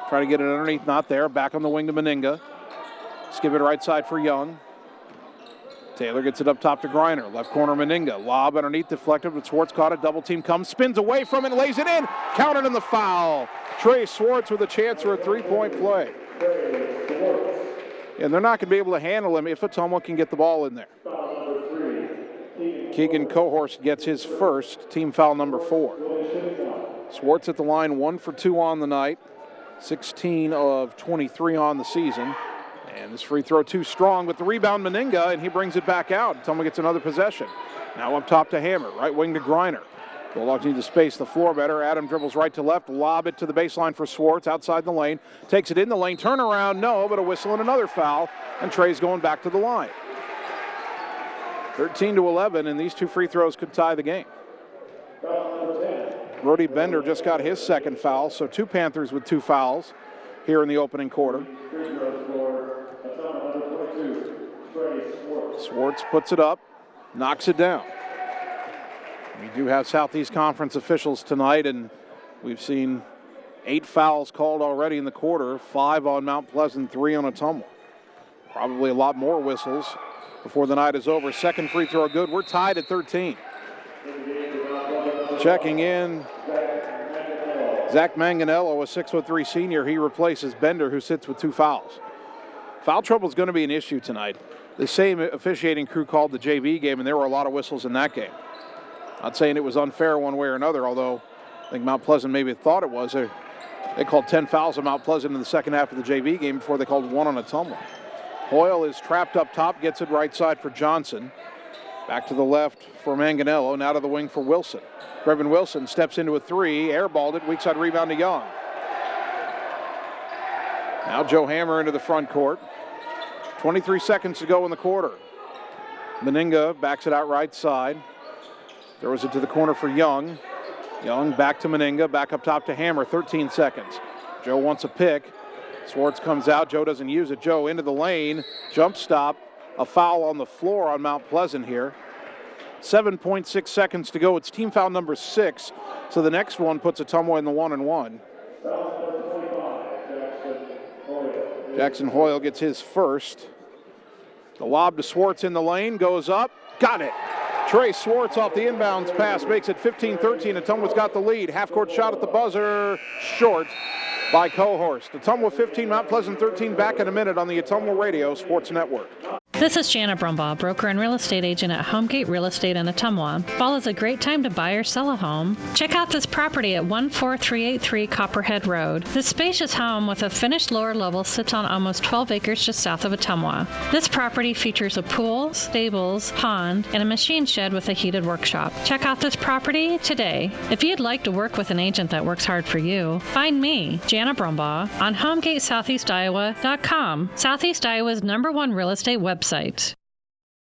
Try to get it underneath, not there. Back on the wing to Meninga. Skip it right side for Young. Taylor gets it up top to Griner. Left corner Meninga. Lob underneath, deflected, but Swartz caught it. Double team comes, spins away from it, lays it in. Counted in the foul. Trey Swartz with a chance for a three-point play. And they're not going to be able to handle him if Ottumwa can get the ball in there. Keegan Cohorst gets his first, team foul number 4. Swartz at the line, 1 for 2 on the night, 16 of 23 on the season. And this free throw too strong with the rebound, Meninga, and he brings it back out. Ottumwa gets another possession. Now up top to Hammer, right wing to Griner. Bulldogs need to space the floor better. Adam dribbles right to left, lob it to the baseline for Swartz outside the lane. Takes it in the lane, turnaround, no, but a whistle and another foul. And Trey's going back to the line. 13-11, and these two free throws could tie the game. Brody Bender just got his second foul, so two Panthers with two fouls here in the opening quarter. Swartz puts it up, knocks it down. We do have Southeast Conference officials tonight, and we've seen 8 fouls called already in the quarter, 5 on Mount Pleasant, 3 on Ottumwa. Probably a lot more whistles before the night is over. Second free throw good. We're tied at 13. Checking in, Zach Manganello, a 6'3" senior. He replaces Bender, who sits with 2 fouls. Foul trouble is going to be an issue tonight. The same officiating crew called the JV game, and there were a lot of whistles in that game. Not saying it was unfair one way or another, although I think Mount Pleasant maybe thought it was. They called 10 fouls on Mount Pleasant in the second half of the JV game before they called 1 on Ottumwa. Hoyle is trapped up top, gets it right side for Johnson. Back to the left for Manganello, now to the wing for Wilson. Brevin Wilson steps into a 3, airballed it, weak side rebound to Young. Now Joe Hammer into the front court. 23 seconds to go in the quarter. Meninga backs it out right side. Throws it to the corner for Young. Young back to Meninga, back up top to Hammer, 13 seconds. Joe wants a pick. Swartz comes out, Joe doesn't use it. Joe into the lane, jump stop, a foul on the floor on Mount Pleasant here. 7.6 seconds to go. It's team foul number 6. So the next one puts Ottumwa in the 1-and-1. Jackson Hoyle gets his first. The lob to Swartz in the lane, goes up, got it. Trey Swartz off the inbounds pass makes it 15-13. Ottumwa's got the lead. Half-court shot at the buzzer, short by Cohorst. Ottumwa 15, Mount Pleasant 13. Back in a minute on the Ottumwa Radio Sports Network. This is Janet Brumbaugh, broker and real estate agent at Homegate Real Estate in Ottumwa. Fall is a great time to buy or sell a home. Check out this property at 14383 Copperhead Road. This spacious home with a finished lower level sits on almost 12 acres just south of Ottumwa. This property features a pool, stables, pond, and a machine shed with a heated workshop. Check out this property today. If you'd like to work with an agent that works hard for you, find me, Janet Brumbaugh, on HomegateSoutheastIowa.com, Southeast Iowa's #1 real estate website.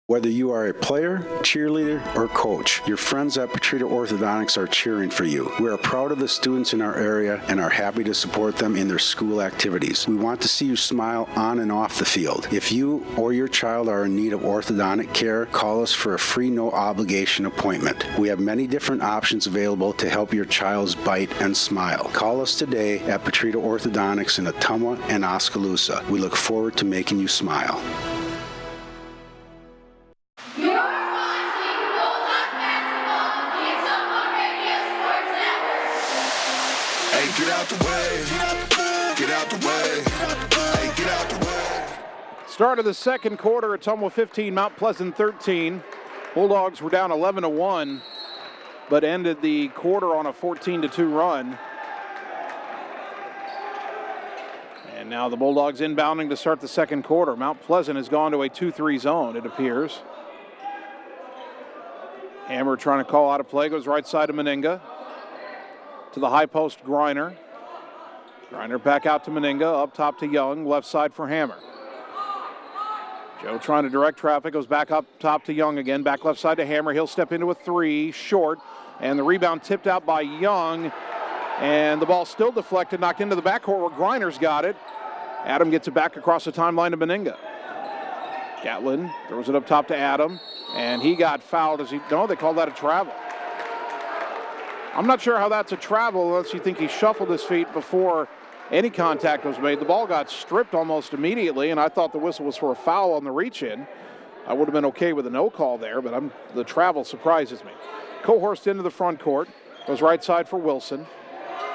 Whether you are a player, cheerleader, or coach, your friends at Petrita Orthodontics are cheering for you. We are proud of the students in our area and are happy to support them in their school activities. We want to see you smile on and off the field. If you or your child are in need of orthodontic care, call us for a free no-obligation appointment. We have many different options available to help your child's bite and smile. Call us today at Petrita Orthodontics in Ottumwa and Oskaloosa. We look forward to making you smile. Get out the way. Get out the way. Hey, get out the way. Start of the second quarter, Ottumwa 15, Mount Pleasant 13. Bulldogs were down 11-1, but ended the quarter on a 14-2 run. And now the Bulldogs inbounding to start the second quarter. Mount Pleasant has gone to a 2-3 zone, it appears. Hammer trying to call out a play, goes right side to Meninga. To the high post, Griner. Griner back out to Meninga, up top to Young, left side for Hammer. Joe trying to direct traffic, goes back up top to Young again, back left side to Hammer. He'll step into a 3, short, and the rebound tipped out by Young, and the ball still deflected, knocked into the backcourt where Griner's got it. Adam gets it back across the timeline to Meninga. Gatlin throws it up top to Adam, and he got fouled as they called that a travel. I'm not sure how that's a travel unless you think he shuffled his feet before any contact was made. The ball got stripped almost immediately, and I thought the whistle was for a foul on the reach-in. I would have been okay with a no call there, but the travel surprises me. Cohorst into the front court, goes right side for Wilson.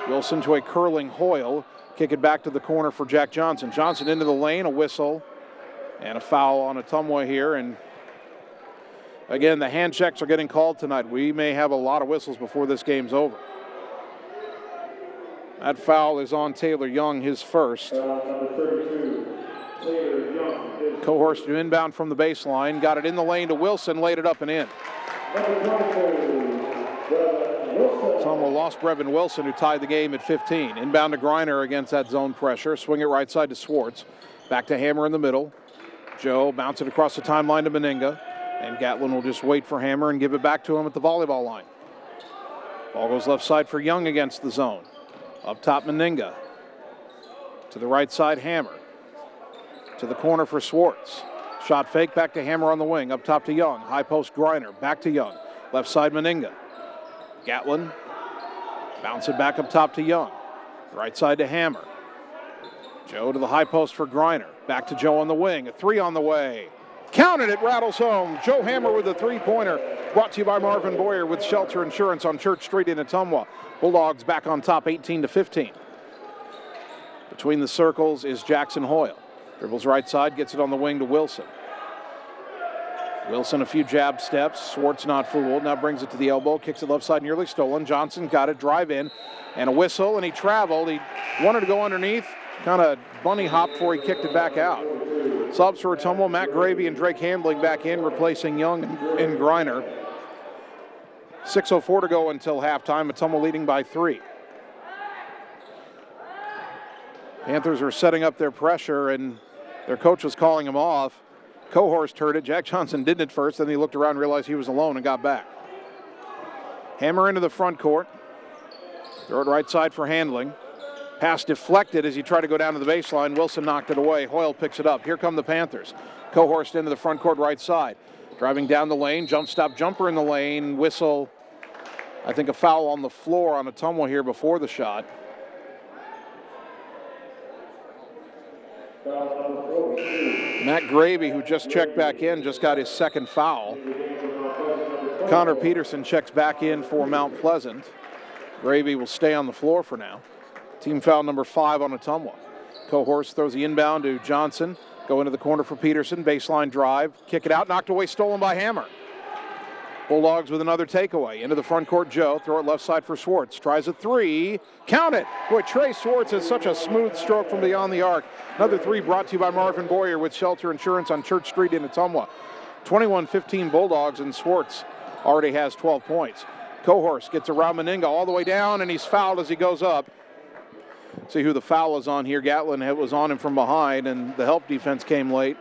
Wilson to a curling Hoyle. Kick it back to the corner for Jack Johnson. Johnson into the lane, a whistle, and a foul on Ottumwa here, and again, the hand checks are getting called tonight. We may have a lot of whistles before this game's over. That foul is on Taylor Young, his first. Cohorst to inbound from the baseline, got it in the lane to Wilson, laid it up and in. Ottumwa lost Brevin Wilson, who tied the game at 15. Inbound to Griner against that zone pressure. Swing it right side to Swartz. Back to Hammer in the middle. Joe bounce it across the timeline to Meninga. And Gatlin will just wait for Hammer and give it back to him at the volleyball line. Ball goes left side for Young against the zone. Up top, Meninga. To the right side, Hammer. To the corner for Swartz. Shot fake, back to Hammer on the wing. Up top to Young. High post Griner. Back to Young. Left side, Meninga. Gatlin. Bounce it back up top to Young. Right side to Hammer. Joe to the high post for Griner. Back to Joe on the wing. A three on the way. Counted, it rattles home. Joe Hammer with a three-pointer. Brought to you by Marvin Boyer with Shelter Insurance on Church Street in Ottumwa. Bulldogs back on top 18-15. Between the circles is Jackson Hoyle. Dribbles right side, gets it on the wing to Wilson. Wilson a few jab steps. Swartz not fooled. Now brings it to the elbow. Kicks it left side, nearly stolen. Johnson got it, drive in. And a whistle, and he traveled. He wanted to go underneath. Kind of bunny hopped before he kicked it back out. Subs for Ottumwa, Matt Gravy and Drake Handling back in, replacing Young and Griner. 6:04 to go until halftime. Ottumwa leading by 3. Panthers are setting up their pressure, and their coach was calling him off. Cohorst heard it. Jack Johnson didn't at first, then he looked around and realized he was alone and got back. Hammer into the front court. Throw it right side for Handling. Pass deflected as he tried to go down to the baseline. Wilson knocked it away. Hoyle picks it up. Here come the Panthers. Cohorst into the front court right side. Driving down the lane. Jump stop jumper in the lane. Whistle. I think a foul on the floor on Ottumwa here before the shot. Matt Gravy, who just checked back in, just got his second foul. Connor Peterson checks back in for Mount Pleasant. Gravy will stay on the floor for now. Team foul number 5 on Ottumwa. Cohorst throws the inbound to Johnson. Go into the corner for Peterson. Baseline drive. Kick it out. Knocked away. Stolen by Hammer. Bulldogs with another takeaway. Into the front court, Joe. Throw it left side for Swartz. Tries a three. Count it. Boy, Trey Swartz has such a smooth stroke from beyond the arc. Another three brought to you by Marvin Boyer with Shelter Insurance on Church Street in Ottumwa. 21-15 Bulldogs, and Swartz already has 12 points. Cohorst gets around Meninga all the way down, and he's fouled as he goes up. See who the foul is on here. Gatlin was on him from behind, and the help defense came late.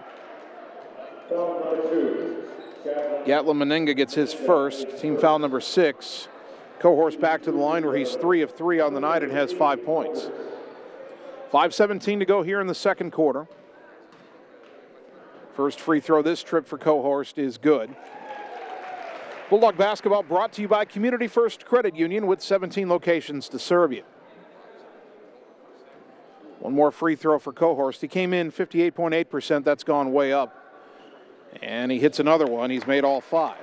Gatlin Meninga gets his first. Team foul number 6. Cohorst back to the line where he's 3 of 3 on the night and has 5 points. 5:17 to go here in the second quarter. First free throw this trip for Cohorst is good. Bulldog basketball brought to you by Community First Credit Union with 17 locations to serve you. One more free throw for Cohorst. He came in 58.8%. That's gone way up. And he hits another one. He's made all 5.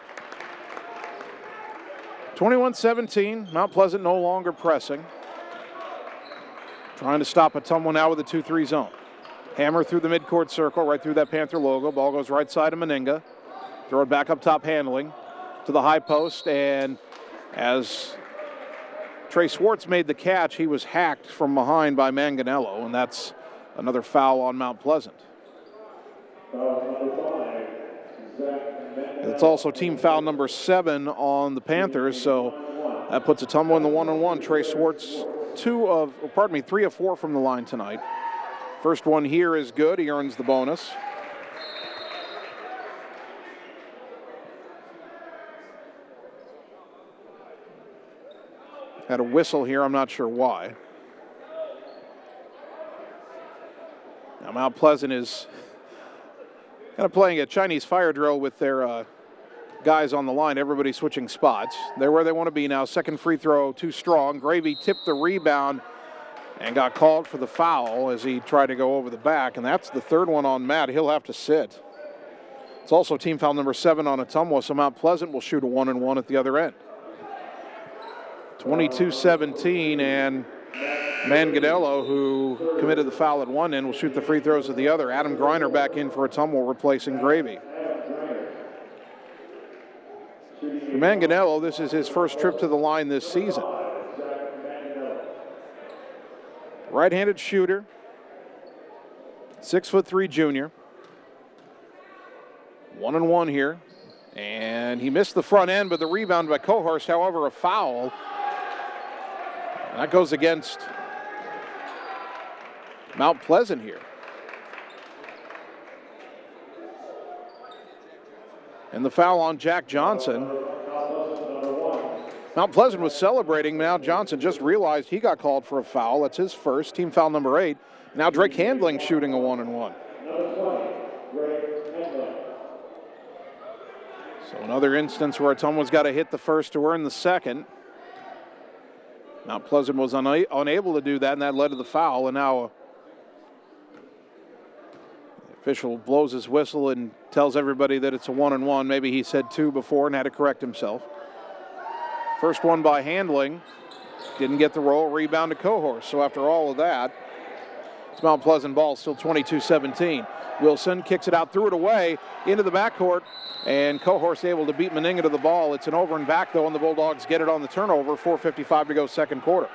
21-17. Mount Pleasant no longer pressing. Trying to stop Ottumwa now with a 2-3 zone. Hammer through the midcourt circle, right through that Panther logo. Ball goes right side of Meninga. Throw it back up top, Handling to the high post. And as Trey Swartz made the catch, he was hacked from behind by Manganello, and that's another foul on Mount Pleasant. It's also team foul number 7 on the Panthers, so that puts Ottumwa in the 1-on-1. Trey Swartz 3 of 4 from the line tonight. First one here is good. He earns the bonus. Had a whistle here, I'm not sure why. Now Mount Pleasant is kind of playing a Chinese fire drill with their guys on the line. Everybody switching spots. They're where they want to be now. Second free throw too strong. Gravy tipped the rebound and got called for the foul as he tried to go over the back, and that's the third one on Matt. He'll have to sit. It's also team foul number 7 on Ottumwa, so Mount Pleasant will shoot a 1-and-1 at the other end. 22-17, and Manganello, who committed the foul at one end, will shoot the free throws at the other. Adam Griner back in for Ottumwa, replacing Gravy. For Manganello, this is his first trip to the line this season. Right-handed shooter. 6'3" junior. 1-1 here. And he missed the front end, but the rebound by Cohorst, however, a foul. And that goes against Mount Pleasant here. And the foul on Jack Johnson. Mount Pleasant was celebrating. Now Johnson just realized he got called for a foul. That's his first, team foul number 8. Now Drake Handling shooting a 1-1. So another instance where Ottumwa's got to hit the first to earn the second. Mount Pleasant was unable to do that, and that led to the foul. And now the official blows his whistle and tells everybody that it's a 1-1. Maybe he said 2 before and had to correct himself. First one by Handling. Didn't get the roll. Rebound to Cohorst. So after all of that, it's Mount Pleasant ball, still 22-17. Wilson kicks it out, threw it away into the backcourt, and Cohorst able to beat Meninga to the ball. It's an over and back, though, and the Bulldogs get it on the turnover. 4:55 to go, second quarter.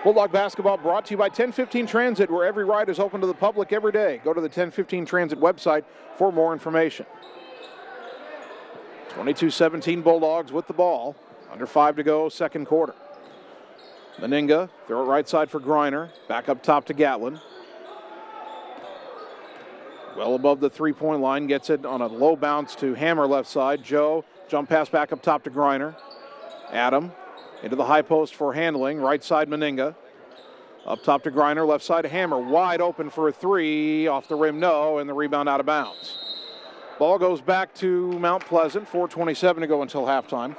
Bulldog basketball brought to you by 1015 Transit, where every ride is open to the public every day. Go to the 1015 Transit website for more information. 22-17 Bulldogs with the ball. Under 5 to go, second quarter. Meninga, throw it right side for Griner. Back up top to Gatlin. Well above the three-point line, gets it on a low bounce to Hammer left side. Joe, jump pass back up top to Griner. Adam into the high post for Handling, right side Meninga. Up top to Griner, left side Hammer, wide open for a 3, off the rim, no, and the rebound out of bounds. Ball goes back to Mount Pleasant, 4:27 to go until halftime.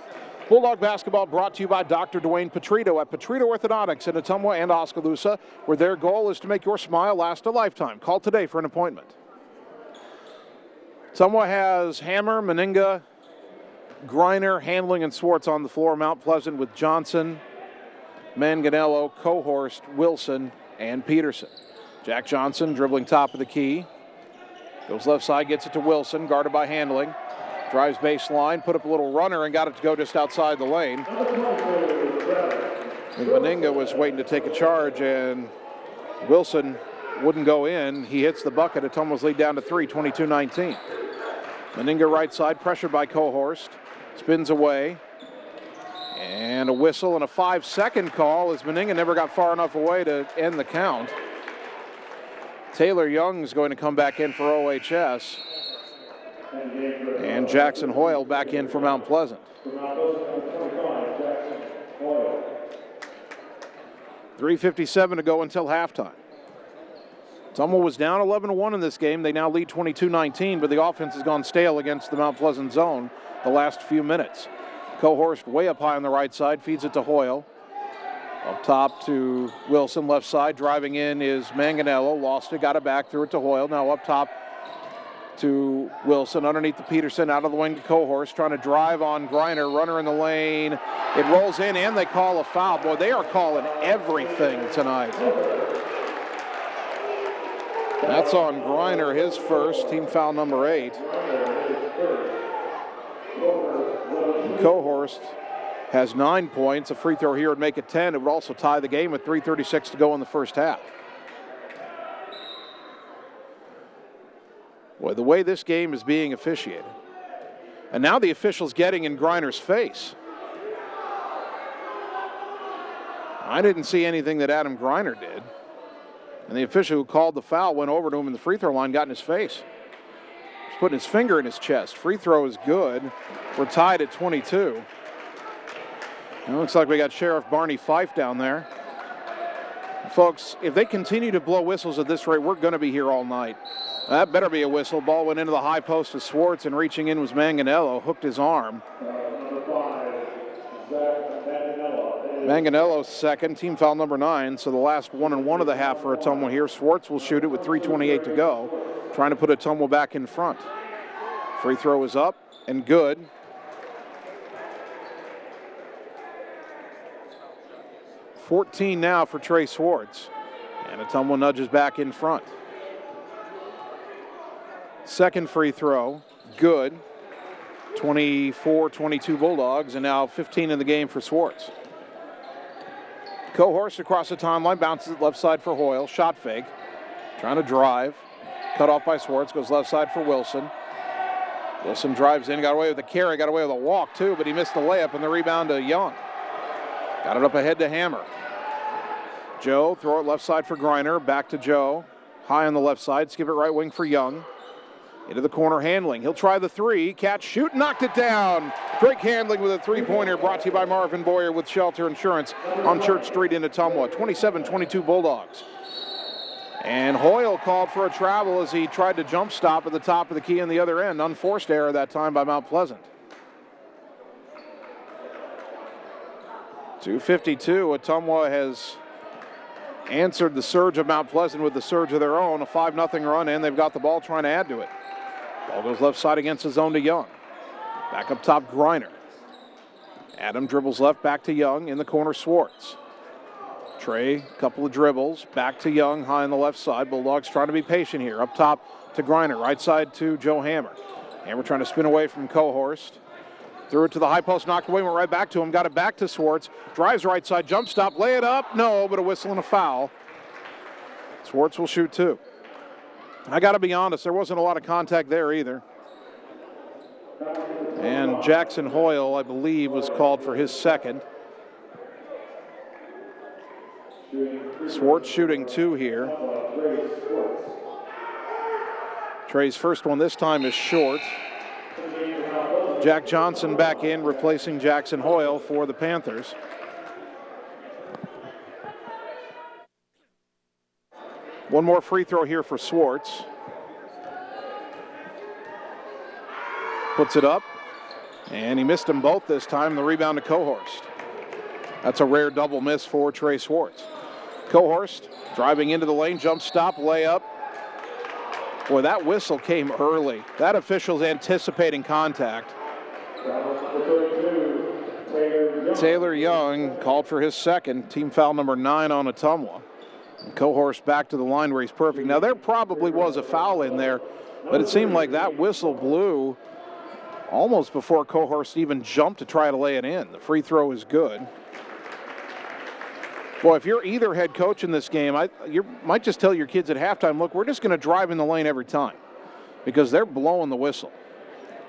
Bulldog basketball brought to you by Dr. Dwayne Petrito at Petrito Orthodontics in Ottumwa and Oskaloosa, where their goal is to make your smile last a lifetime. Call today for an appointment. Ottumwa has Hammer, Meninga, Griner, Handling, and Swartz on the floor. Mount Pleasant with Johnson, Manganello, Cohorst, Wilson, and Peterson. Jack Johnson dribbling top of the key. Goes left side, gets it to Wilson, guarded by Handling. Drives baseline, put up a little runner, and got it to go just outside the lane. And Meninga was waiting to take a charge, and Wilson wouldn't go in. He hits the bucket. Ottumwa's lead down to 3, 22-19. Meninga right side, pressured by Cohorst. Spins away. And a whistle and a 5-second call as Meninga never got far enough away to end the count. Taylor Young's going to come back in for OHS. And Jackson Hoyle back in for Mount Pleasant. 3:57 to go until halftime. Ottumwa was down 11-1 in this game. They now lead 22-19, but the offense has gone stale against the Mount Pleasant zone the last few minutes. Cohorst way up high on the right side, feeds it to Hoyle. Up top to Wilson, left side. Driving in is Manganello. Lost it, got it back, threw it to Hoyle. Now up top to Wilson, underneath the Peterson, out of the wing to Cohorst, trying to drive on Griner, runner in the lane. It rolls in, and they call a foul. Boy, they are calling everything tonight. That's on Griner, his first, team foul number 8. And Cohorst has 9 points. A free throw here would make it 10. It would also tie the game with 3:36 to go in the first half. Boy, the way this game is being officiated. And now the official's getting in Griner's face. I didn't see anything that Adam Griner did. And the official who called the foul went over to him in the free throw line, got in his face. He's putting his finger in his chest. Free throw is good. We're tied at 22. And it looks like we got Sheriff Barney Fife down there. Folks, if they continue to blow whistles at this rate, we're going to be here all night. That better be a whistle. Ball went into the high post of Swartz, and reaching in was Manganello, hooked his arm. Manganello's second, team foul number 9, so the last 1-1 of the half for Ottumwa here. Swartz will shoot it with 3:28 to go, trying to put Ottumwa back in front. Free throw is up and good. $14 now for Trey Swartz, and Ottumwa nudges back in front. Second free throw, good. 24-22 Bulldogs, and now 15 in the game for Swartz. Cohorst across the timeline, bounces it left side for Hoyle. Shot fake, trying to drive. Cut off by Swartz, goes left side for Wilson. Wilson drives in, got away with the carry, got away with a walk too, but he missed the layup and the rebound to Young. Got it up ahead to Hammer. Joe, throw it left side for Griner, back to Joe. High on the left side, skip it right wing for Young. Into the corner, Handling. He'll try the three, catch, shoot, knocked it down. Drake Handling with a three-pointer, brought to you by Marvin Boyer with Shelter Insurance on Church Street in Ottumwa. 27-22 Bulldogs. And Hoyle called for a travel as he tried to jump stop at the top of the key on the other end. Unforced error that time by Mount Pleasant. 2:52, Ottumwa has answered the surge of Mount Pleasant with the surge of their own. A 5-0 run in. They've got the ball, trying to add to it. Ball goes left side against the zone to Young. Back up top, Griner. Adam dribbles left, back to Young. In the corner, Swartz. Trey, couple of dribbles. Back to Young, high on the left side. Bulldogs trying to be patient here. Up top to Griner. Right side to Joe Hammer. Hammer trying to spin away from Cohorst. Threw it to the high post, knocked away, went right back to him. Got it back to Swartz. Drives right side, jump stop, lay it up. No, but a whistle and a foul. Swartz will shoot two. I got to be honest, there wasn't a lot of contact there either. And Jackson Hoyle, I believe, was called for his second. Swartz shooting two here. Trey's first one this time is short. Jack Johnson back in, replacing Jackson Hoyle for the Panthers. One more free throw here for Swartz. Puts it up, and he missed them both this time. The rebound to Cohorst. That's a rare double miss for Trey Swartz. Cohorst driving into the lane, jump stop, layup. Boy, that whistle came early. That official's anticipating contact. Taylor Young called for his second, team foul number 9 on Ottumwa. Cohorst back to the line where he's perfect. Now, there probably was a foul in there, but it seemed like that whistle blew almost before Cohorst even jumped to try to lay it in. The free throw is good. Boy, if you're either head coach in this game, you might just tell your kids at halftime, look, we're just going to drive in the lane every time, because they're blowing the whistle.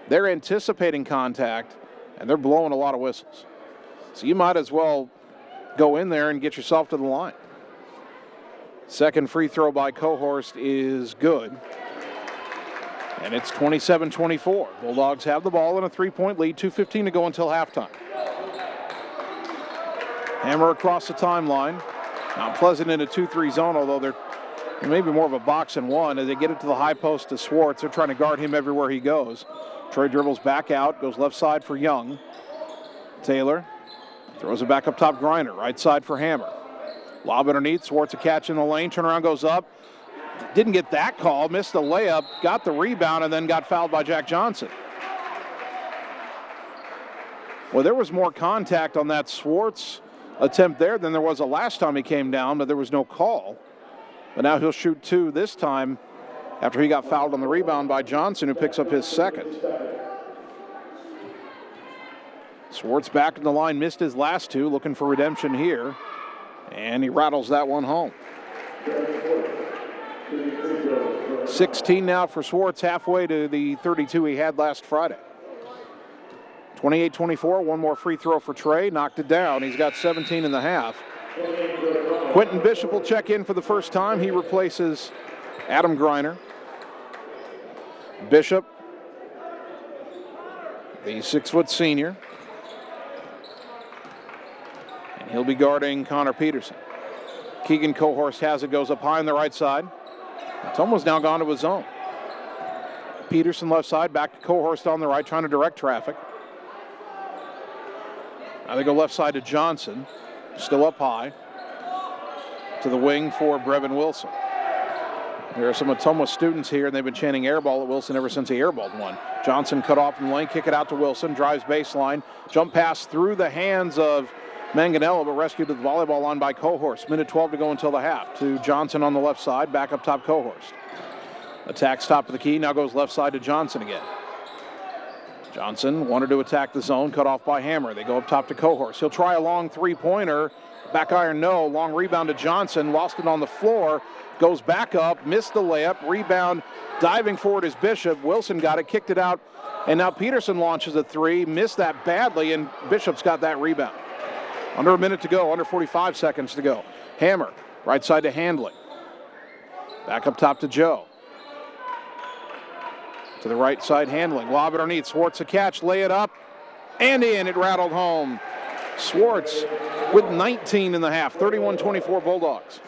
They're anticipating contact, and they're blowing a lot of whistles. So you might as well go in there and get yourself to the line. Second free throw by Cohorst is good. And it's 27-24. Bulldogs have the ball in a 3-point lead, 2:15 to go until halftime. Hammer across the timeline. Mount Pleasant in a 2-3 zone, although they're maybe more of a box and one. As they get it to the high post to Swartz, they're trying to guard him everywhere he goes. Trey dribbles back out, goes left side for Young. Taylor throws it back up top, Griner. Right side for Hammer. Lob underneath, Swartz a catch in the lane, turnaround goes up. Didn't get that call, missed the layup, got the rebound, and then got fouled by Jack Johnson. Well, there was more contact on that Swartz attempt there than there was the last time he came down, but there was no call. But now he'll shoot two this time after he got fouled on the rebound by Johnson, who picks up his second. Swartz back in the line, missed his last two, looking for redemption here. And he rattles that one home. 16 now for Swartz, halfway to the 32 he had last Friday. 28-24, one more free throw for Trey, knocked it down. He's got 17 and a half. Quentin Bishop will check in for the first time. He replaces Adam Griner. Bishop, the 6-foot senior. And he'll be guarding Connor Peterson. Keegan Cohorst has it, goes up high on the right side. Ottumwa's now gone to his zone. Peterson left side, back to Cohorst on the right, trying to direct traffic. Now they go left side to Johnson, still up high. To the wing for Brevin Wilson. There are some Ottumwa students here, and they've been chanting airball at Wilson ever since he airballed one. Johnson cut off in the lane, kick it out to Wilson, drives baseline, jump pass through the hands of Manganello, but rescued to the volleyball line by Cohorst. Minute 12 to go until the half. To Johnson on the left side, back up top Cohorst. Attacks top of the key, now goes left side to Johnson again. Johnson wanted to attack the zone, cut off by Hammer. They go up top to Cohorst. He'll try a long three-pointer. Back iron, no. Long rebound to Johnson. Lost it on the floor. Goes back up, missed the layup. Rebound, diving forward is Bishop. Wilson got it, kicked it out. And now Peterson launches a three. Missed that badly, and Bishop's got that rebound. Under a minute to go, under 45 seconds to go. Hammer, right side to Handley. Back up top to Joe. To the right side, Handling. Lob it underneath. Swartz a catch, lay it up, and in. It rattled home. Swartz with 19 in the half. 31-24 Bulldogs.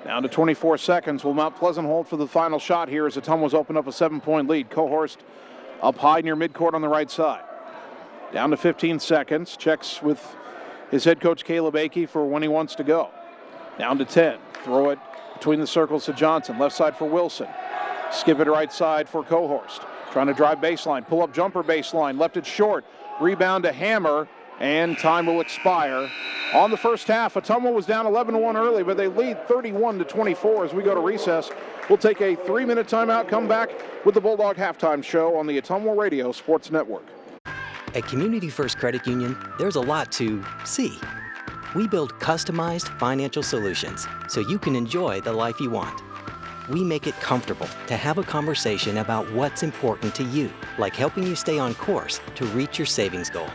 Down to 24 seconds. Will Mount Pleasant hold for the final shot here as Ottumwa's opened up a 7-point lead. Cohorst up high near midcourt on the right side. Down to 15 seconds. Checks with his head coach Caleb Akey for when he wants to go. Down to 10. Throw it between the circles to Johnson. Left side for Wilson. Skip it right side for Cohorst. Trying to drive baseline. Pull up jumper baseline. Left it short. Rebound to Hammer. And time will expire. On the first half, Ottumwa was down 11-1 early, but they lead 31-24 as we go to recess. We'll take a 3-minute timeout, come back with the Bulldog Halftime Show on the Ottumwa Radio Sports Network. At Community First Credit Union, there's a lot to see. We build customized financial solutions so you can enjoy the life you want. We make it comfortable to have a conversation about what's important to you, like helping you stay on course to reach your savings goal.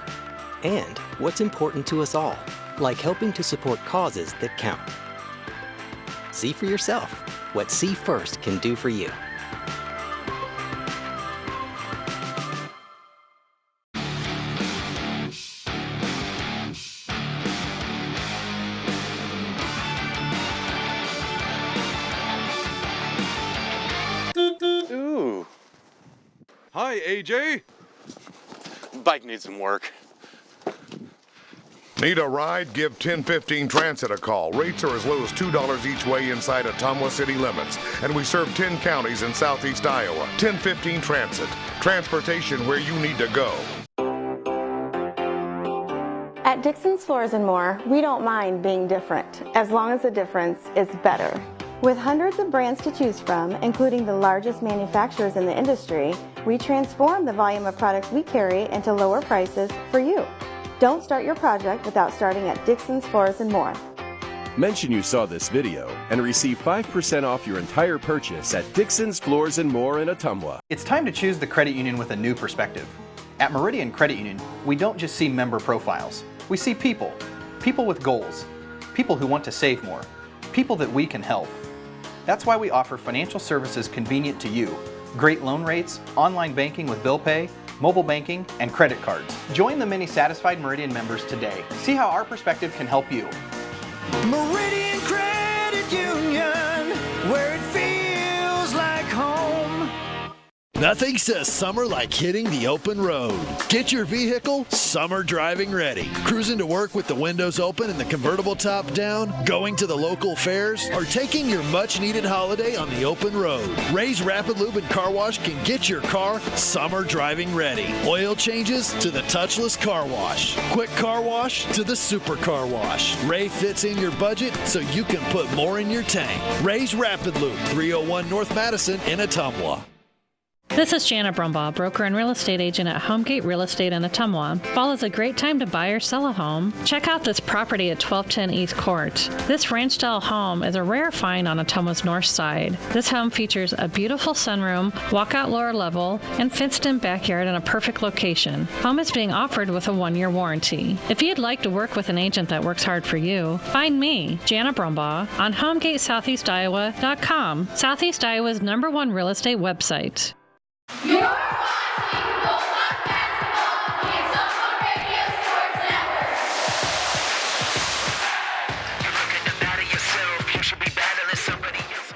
And what's important to us all, like helping to support causes that count. See for yourself what See First can do for you. Ooh. Hi, AJ. Bike needs some work. Need a ride? Give 1015 Transit a call. Rates are as low as $2 each way inside Ottumwa city limits. And we serve 10 counties in southeast Iowa. 1015 Transit. Transportation where you need to go. At Dixon's Floors & More, we don't mind being different, as long as the difference is better. With hundreds of brands to choose from, including the largest manufacturers in the industry, we transform the volume of products we carry into lower prices for you. Don't start your project without starting at Dixon's Floors & More. Mention you saw this video and receive 5% off your entire purchase at Dixon's Floors & More in Ottumwa. It's time to choose the credit union with a new perspective. At Meridian Credit Union, we don't just see member profiles. We see people. People with goals. People who want to save more. People that we can help. That's why we offer financial services convenient to you. Great loan rates, online banking with bill pay, mobile banking, and credit cards. Join the many satisfied Meridian members today. See how our perspective can help you. Meridian Credit Union, where it feels like home. Nothing says summer like hitting the open road. Get your vehicle summer driving ready. Cruising to work with the windows open and the convertible top down, going to the local fairs, or taking your much-needed holiday on the open road. Ray's Rapid Lube and Car Wash can get your car summer driving ready. Oil changes to the touchless car wash. Quick car wash to the super car wash. Ray fits in your budget so you can put more in your tank. Ray's Rapid Lube, 301 North Madison in Ottumwa. This is Janet Brumbaugh, broker and real estate agent at Homegate Real Estate in Ottumwa. Fall is a great time to buy or sell a home. Check out this property at 1210 East Court. This ranch-style home is a rare find on Ottumwa's north side. This home features a beautiful sunroom, walkout lower level, and fenced-in backyard in a perfect location. Home is being offered with a 1-year warranty. If you'd like to work with an agent that works hard for you, find me, Janet Brumbaugh, on HomegateSoutheastIowa.com, Southeast Iowa's #1 real estate website. You're watching Bulldog Basketball on the Ottumwa Radio Sports Network. You're looking to battle yourself. You should be battling somebody else.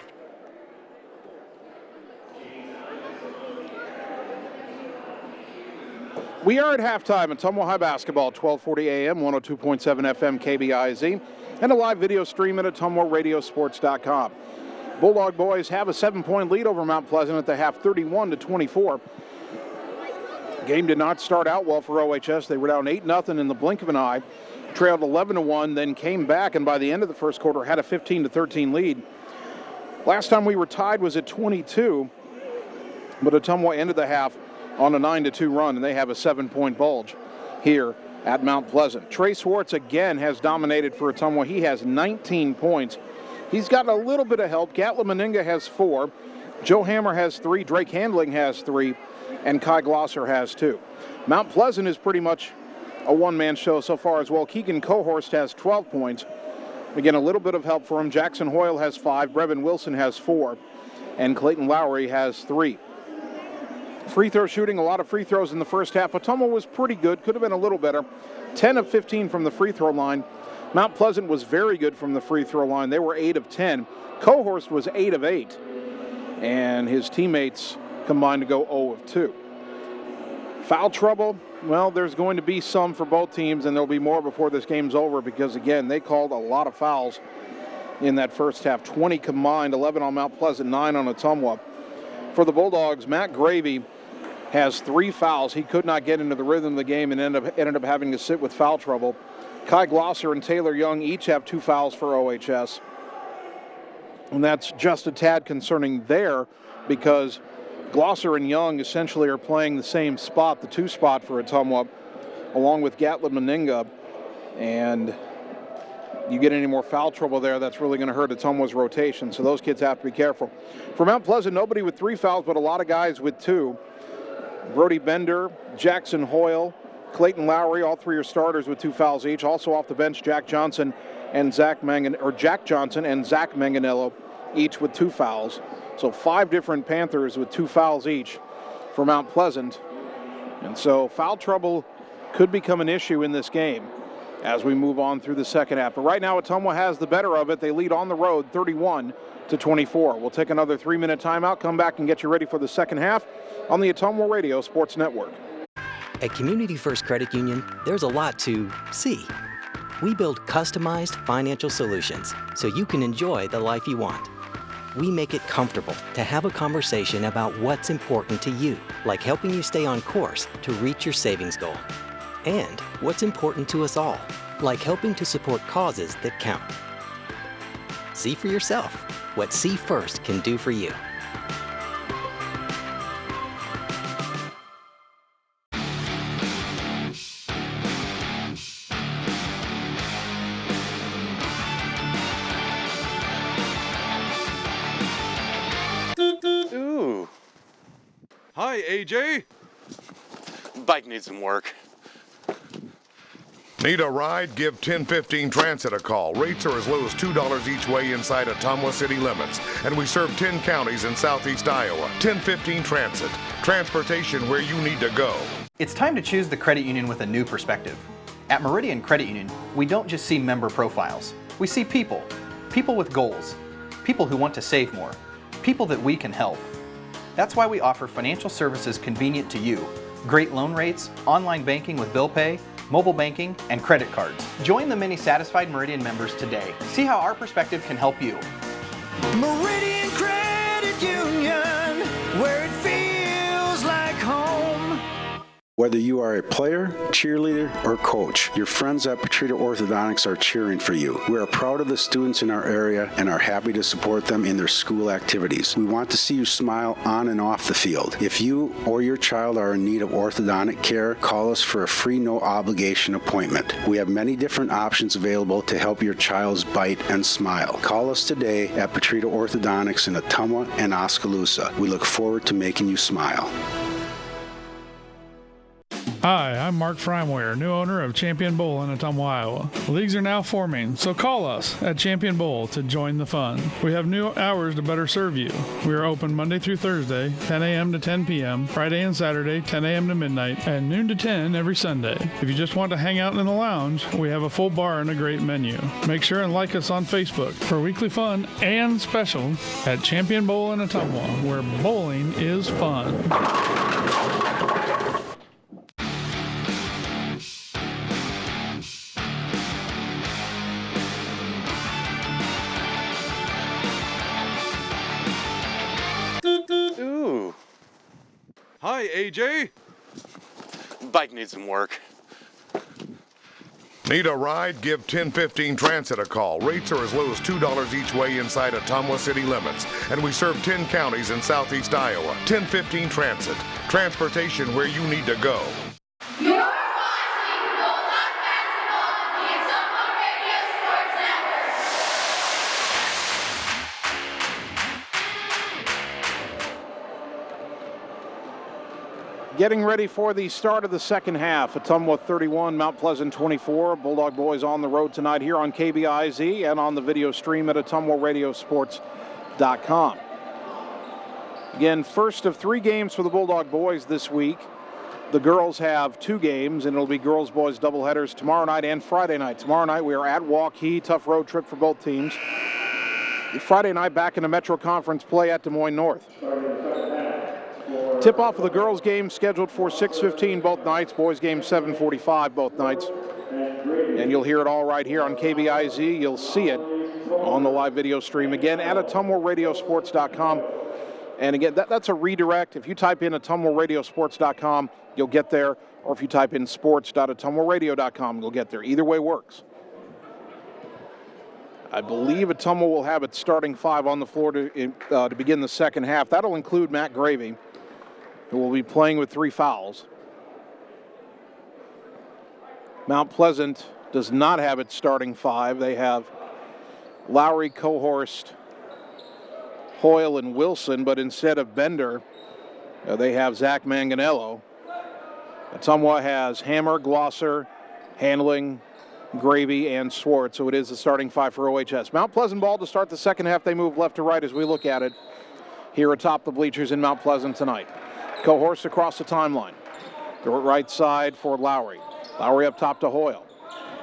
We are at halftime at Ottumwa High Basketball, 1240 AM, 102.7 FM KBIZ, and a live video stream at OttumwaRadioSports.com. Bulldog boys have a 7-point lead over Mount Pleasant at the half, 31-24. Game did not start out well for OHS. They were down 8-0 in the blink of an eye, trailed 11-1, then came back, and by the end of the first quarter had a 15-13 lead. Last time we were tied was at 22, but Ottumwa ended the half on a 9-2 run, and they have a 7-point bulge here at Mount Pleasant. Trey Swartz again has dominated for Ottumwa. He has 19 points. He's gotten a little bit of help. Gatlin Meninga has 4. Joe Hammer has 3. Drake Handling has 3. And Kai Glosser has 2. Mount Pleasant is pretty much a one-man show so far as well. Keegan Cohorst has 12 points. Again, a little bit of help for him. Jackson Hoyle has 5. Brevin Wilson has 4. And Clayton Lowry has 3. Free throw shooting, a lot of free throws in the first half. Ottumwa was pretty good, could have been a little better. 10 of 15 from the free throw line. Mount Pleasant was very good from the free throw line. They were 8 of 10. Cohorst was 8 of 8. And his teammates combined to go 0 of 2. Foul trouble, well, there's going to be some for both teams, and there'll be more before this game's over because, again, they called a lot of fouls in that first half. 20 combined, 11 on Mount Pleasant, 9 on Ottumwa. For the Bulldogs, Matt Gravey has 3 fouls. He could not get into the rhythm of the game and ended up having to sit with foul trouble. Kai Glosser and Taylor Young each have 2 fouls for OHS. And that's just a tad concerning there because Glosser and Young essentially are playing the same spot, the 2 spot for Ottumwa, along with Gatlin Meninga. And you get any more foul trouble there, that's really going to hurt Ottumwa's rotation. So those kids have to be careful. For Mount Pleasant, nobody with 3 fouls, but a lot of guys with 2. Brody Bender, Jackson Hoyle, Clayton Lowry, all 3 are starters with 2 fouls each. Also off the bench, Jack Johnson and Zach Manganello, each with 2 fouls. So 5 different Panthers with 2 fouls each for Mount Pleasant. And so foul trouble could become an issue in this game as we move on through the second half. But right now, Ottumwa has the better of it. They lead on the road 31-24. We'll take another 3-minute timeout, come back and get you ready for the second half on the Ottumwa Radio Sports Network. At Community First Credit Union, there's a lot to see. We build customized financial solutions so you can enjoy the life you want. We make it comfortable to have a conversation about what's important to you, like helping you stay on course to reach your savings goal. And what's important to us all, like helping to support causes that count. See for yourself what See First can do for you. Ooh. Hi, AJ. Bike needs some work. Need a ride? Give 1015 Transit a call. Rates are as low as $2 each way inside Ottumwa city limits. And we serve 10 counties in southeast Iowa. 1015 Transit. Transportation where you need to go. It's time to choose the credit union with a new perspective. At Meridian Credit Union, we don't just see member profiles. We see people. People with goals. People who want to save more. People that we can help. That's why we offer financial services convenient to you. Great loan rates, online banking with bill pay, mobile banking, and credit cards. Join the many satisfied Meridian members today. See how our perspective can help you. Meridian Credit Union, where it feels like home. Whether you are a player, cheerleader, or coach, your friends at Petrita Orthodontics are cheering for you. We are proud of the students in our area and are happy to support them in their school activities. We want to see you smile on and off the field. If you or your child are in need of orthodontic care, call us for a free no-obligation appointment. We have many different options available to help your child's bite and smile. Call us today at Petrita Orthodontics in Ottumwa and Oskaloosa. We look forward to making you smile. Hi, I'm Mark Freimware, new owner of Champion Bowl in Ottumwa, Iowa. The leagues are now forming, so call us at Champion Bowl to join the fun. We have new hours to better serve you. We are open Monday through Thursday, 10 a.m. to 10 p.m., Friday and Saturday, 10 a.m. to midnight, and noon to 10 every Sunday. If you just want to hang out in the lounge, we have a full bar and a great menu. Make sure and like us on Facebook for weekly fun and special at Champion Bowl in Ottumwa, where bowling is fun. Ooh. Hi, AJ. Bike needs some work. Need a ride? Give 1015 Transit a call. Rates are as low as $2 each way inside Ottumwa city limits. And we serve 10 counties in southeast Iowa. 1015 Transit. Transportation where you need to go. You're watching Bulldog Basketball on the Ottumwa Radio Sports Network. Getting ready for the start of the second half. Ottumwa 31, Mount Pleasant 24. Bulldog boys on the road tonight here on KBIZ and on the video stream at OttumwaRadioSports.com. Again, first of 3 games for the Bulldog boys this week. The girls have 2 games, and it'll be girls-boys doubleheaders tomorrow night and Friday night. Tomorrow night we are at Waukee, tough road trip for both teams. Friday night back in the Metro Conference play at Des Moines North. Tip-off of the girls' game scheduled for 6:15 both nights. Boys' game 7:45 both nights. And you'll hear it all right here on KBIZ. You'll see it on the live video stream again at OttumwaRadioSports.com. And again, that's a redirect. If you type in OttumwaRadioSports.com, you'll get there. Or if you type in sports.ottumwaradio.com, you'll get there. Either way works. I believe Ottumwa will have its starting 5 on the floor to begin the second half. That'll include Matt Gravy, who will be playing with 3 fouls. Mount Pleasant does not have its starting 5. They have Lowry, Cohorst, Hoyle, and Wilson, but instead of Bender, they have Zach Manganello. Ottumwa has Hammer, Glosser, Handling, Gravy, and Swartz, so it is the starting 5 for OHS. Mount Pleasant ball to start the second half. They move left to right as we look at it here atop the bleachers in Mount Pleasant tonight. Cohorst across the timeline. The right side for Lowry. Lowry up top to Hoyle.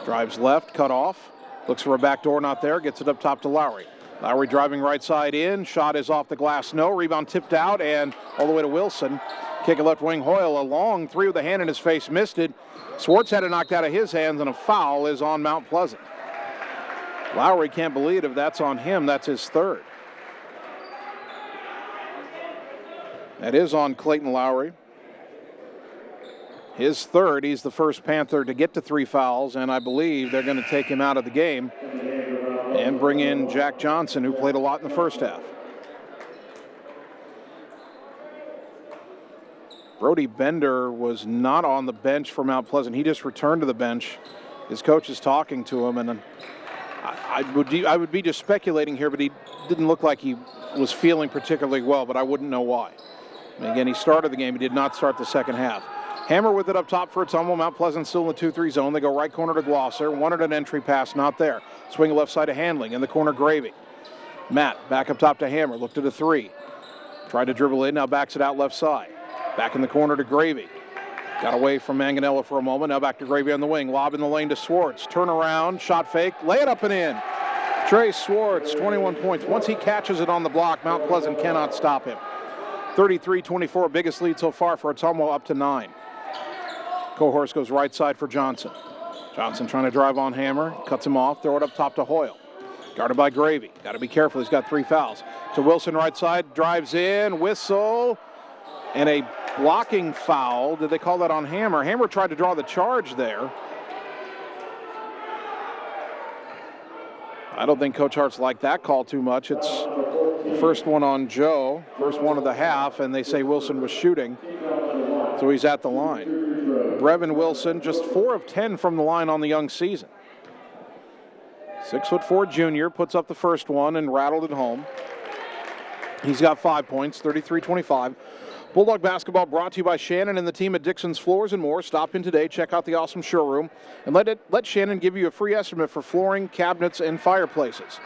Drives left, cut off. Looks for a back door, not there. Gets it up top to Lowry. Lowry driving right side in. Shot is off the glass, no. Rebound tipped out and all the way to Wilson. Kick it left wing. Hoyle, a long 3 with a hand in his face, missed it. Swartz had it knocked out of his hands, and a foul is on Mount Pleasant. Lowry can't believe it. If that's on him, that's his 3rd. That is on Clayton Lowry. His 3rd. He's the first Panther to get to 3 fouls, and I believe they're going to take him out of the game and bring in Jack Johnson, who played a lot in the first half. Brody Bender was not on the bench for Mount Pleasant. He just returned to the bench. His coach is talking to him, and I would be just speculating here, but he didn't look like he was feeling particularly well, but I wouldn't know why. Again, he started the game. He did not start the second half. Hammer with it up top for Ottumwa. Mount Pleasant still in the 2-3 zone. They go right corner to Glosser. Wanted an entry pass, not there. Swing left side to Handling. In the corner, Gravy. Matt back up top to Hammer. Looked at a 3. Tried to dribble in. Now backs it out left side. Back in the corner to Gravy. Got away from Manganello for a moment. Now back to Gravy on the wing. Lob in the lane to Swartz. Turn around. Shot fake. Lay it up and in. Trey Swartz, 21 points. Once he catches it on the block, Mount Pleasant cannot stop him. 33-24. Biggest lead so far for Ottumwa, up to 9. Cohorst goes right side for Johnson. Johnson trying to drive on Hammer. Cuts him off. Throw it up top to Hoyle. Guarded by Gravy. Got to be careful. He's got 3 fouls. To Wilson right side. Drives in. Whistle. And a blocking foul. Did they call that on Hammer? Hammer tried to draw the charge there. I don't think Coach Hart's liked that call too much. It's the first one on Joe. First one of the half. And they say Wilson was shooting. So he's at the line. Brevin Wilson, just 4 of 10 from the line on the young season. 6'4" junior, puts up the first one and rattled it home. He's got 5 points, 33-25. Bulldog basketball brought to you by Shannon and the team at Dixon's Floors and More. Stop in today, check out the awesome showroom, and let Shannon give you a free estimate for flooring, cabinets, and fireplaces.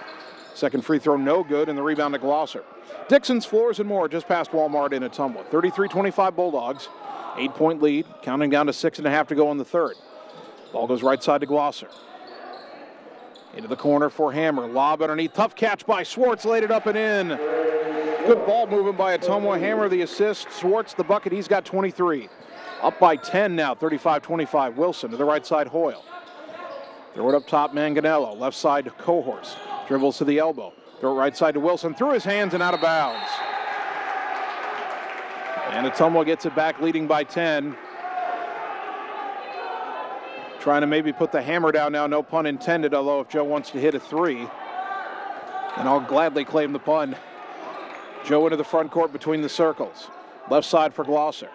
Second free throw, no good, and the rebound to Glosser. Dixon's Floors and More, just past Walmart in Ottumwa. 33-25 Bulldogs. 8-point lead, counting down to 6.5 to go in the third. Ball goes right side to Glosser. Into the corner for Hammer. Lob underneath. Tough catch by Swartz. Laid it up and in. Good ball movement by Ottumwa. Hammer the assist. Swartz the bucket. He's got 23. Up by 10 now, 35-25. Wilson to the right side, Hoyle. Throw it up top, Manganello. Left side to Cohorst. Dribbles to the elbow. Throw it right side to Wilson. Through his hands and out of bounds. And Ottumwa gets it back, leading by 10. Trying to maybe put the hammer down now, no pun intended, although if Joe wants to hit a three, then I'll gladly claim the pun. Joe into the front court between the circles. Left side for Glosser.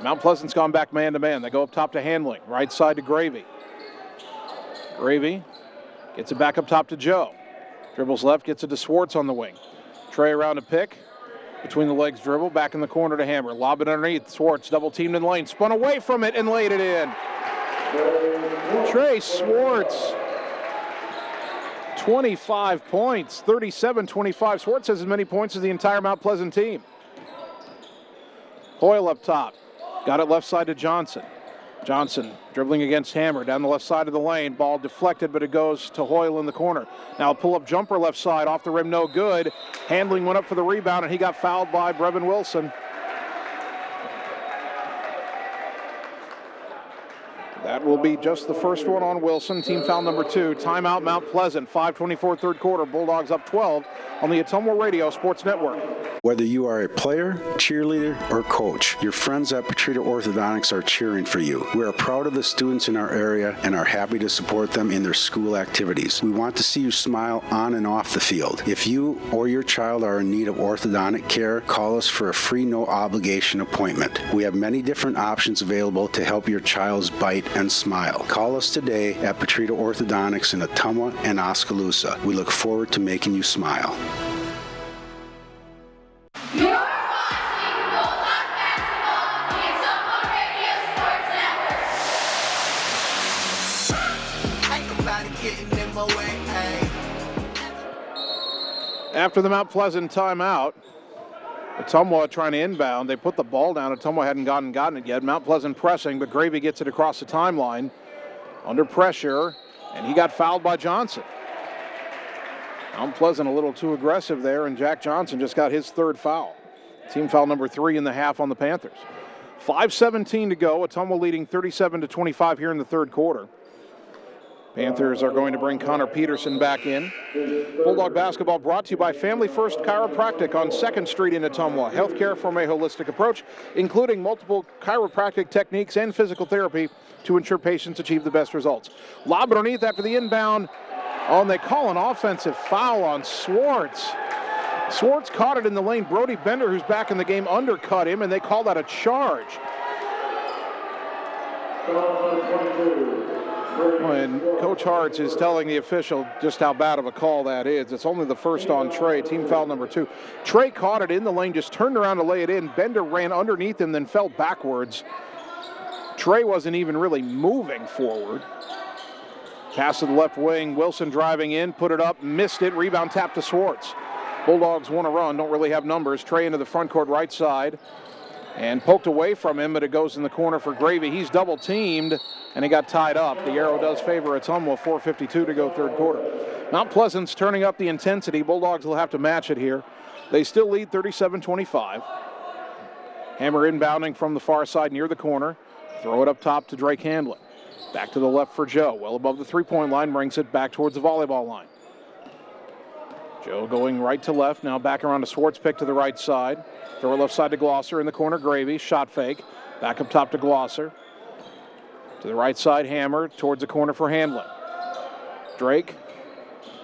Mount Pleasant's gone back man-to-man. They go up top to Handling. Right side to Gravy. Gravy gets it back up top to Joe. Dribbles left, gets it to Swartz on the wing. Trey around a pick. Between the legs dribble, back in the corner to Hammer. Lob it underneath. Swartz double teamed in the lane. Spun away from it and laid it in. Trey Swartz. 25 points, 37-25. Swartz has as many points as the entire Mount Pleasant team. Hoyle up top. Got it left side to Johnson. Johnson dribbling against Hammer down the left side of the lane. Ball deflected, but it goes to Hoyle in the corner. Now a pull-up jumper left side, off the rim, no good. Handling went up for the rebound, and he got fouled by Brevin Wilson. That will be just the first one on Wilson. Team foul number 2. Timeout Mount Pleasant. 5:24 third quarter. Bulldogs up 12 on the Ottumwa Radio Sports Network. Whether you are a player, cheerleader, or coach, your friends at Petrita Orthodontics are cheering for you. We are proud of the students in our area and are happy to support them in their school activities. We want to see you smile on and off the field. If you or your child are in need of orthodontic care, call us for a free no-obligation appointment. We have many different options available to help your child's bite and smile. Call us today at Petrita Orthodontics in Ottumwa and Oskaloosa. We look forward to making you smile. You're watching Bulldog Basketball on the Ottumwa Radio Sports Network. Ain't nobody getting in my way, hey. After the Mount Pleasant timeout, Ottumwa trying to inbound. They put the ball down. Ottumwa hadn't gotten it yet. Mount Pleasant pressing, but Gravy gets it across the timeline under pressure, and he got fouled by Johnson. Mount Pleasant a little too aggressive there, and Jack Johnson just got his third foul. Team foul number 3 in the half on the Panthers. 5:17 to go. Ottumwa leading 37-25 here in the third quarter. Panthers are going to bring Connor Peterson back in. Bulldog basketball brought to you by Family First Chiropractic on 2nd Street in Ottumwa. Healthcare from a holistic approach, including multiple chiropractic techniques and physical therapy to ensure patients achieve the best results. Lob it underneath after the inbound. Oh, and they call an offensive foul on Swartz. Swartz caught it in the lane. Brody Bender, who's back in the game, undercut him, and they call that a charge. When Coach Hartz is telling the official just how bad of a call that is. It's only the first on Trey, team foul number 2. Trey caught it in the lane, just turned around to lay it in. Bender ran underneath him, then fell backwards. Trey wasn't even really moving forward. Pass to the left wing, Wilson driving in, put it up, missed it, rebound tap to Swartz. Bulldogs want to run, don't really have numbers. Trey into the front court right side, and poked away from him, but it goes in the corner for Gravy. He's double teamed, and he got tied up. The arrow does favor Ottumwa, 4:52 to go third quarter. Mount Pleasant's turning up the intensity. Bulldogs will have to match it here. They still lead 37-25. Hammer inbounding from the far side near the corner. Throw it up top to Drake Handling. Back to the left for Joe. Well above the three-point line, brings it back towards the volleyball line. Joe going right to left, now back around to Swartz, pick to the right side. Throw it left side to Glosser, in the corner Gravy, shot fake. Back up top to Glosser. To the right side, Hammer, towards the corner for Handling. Drake,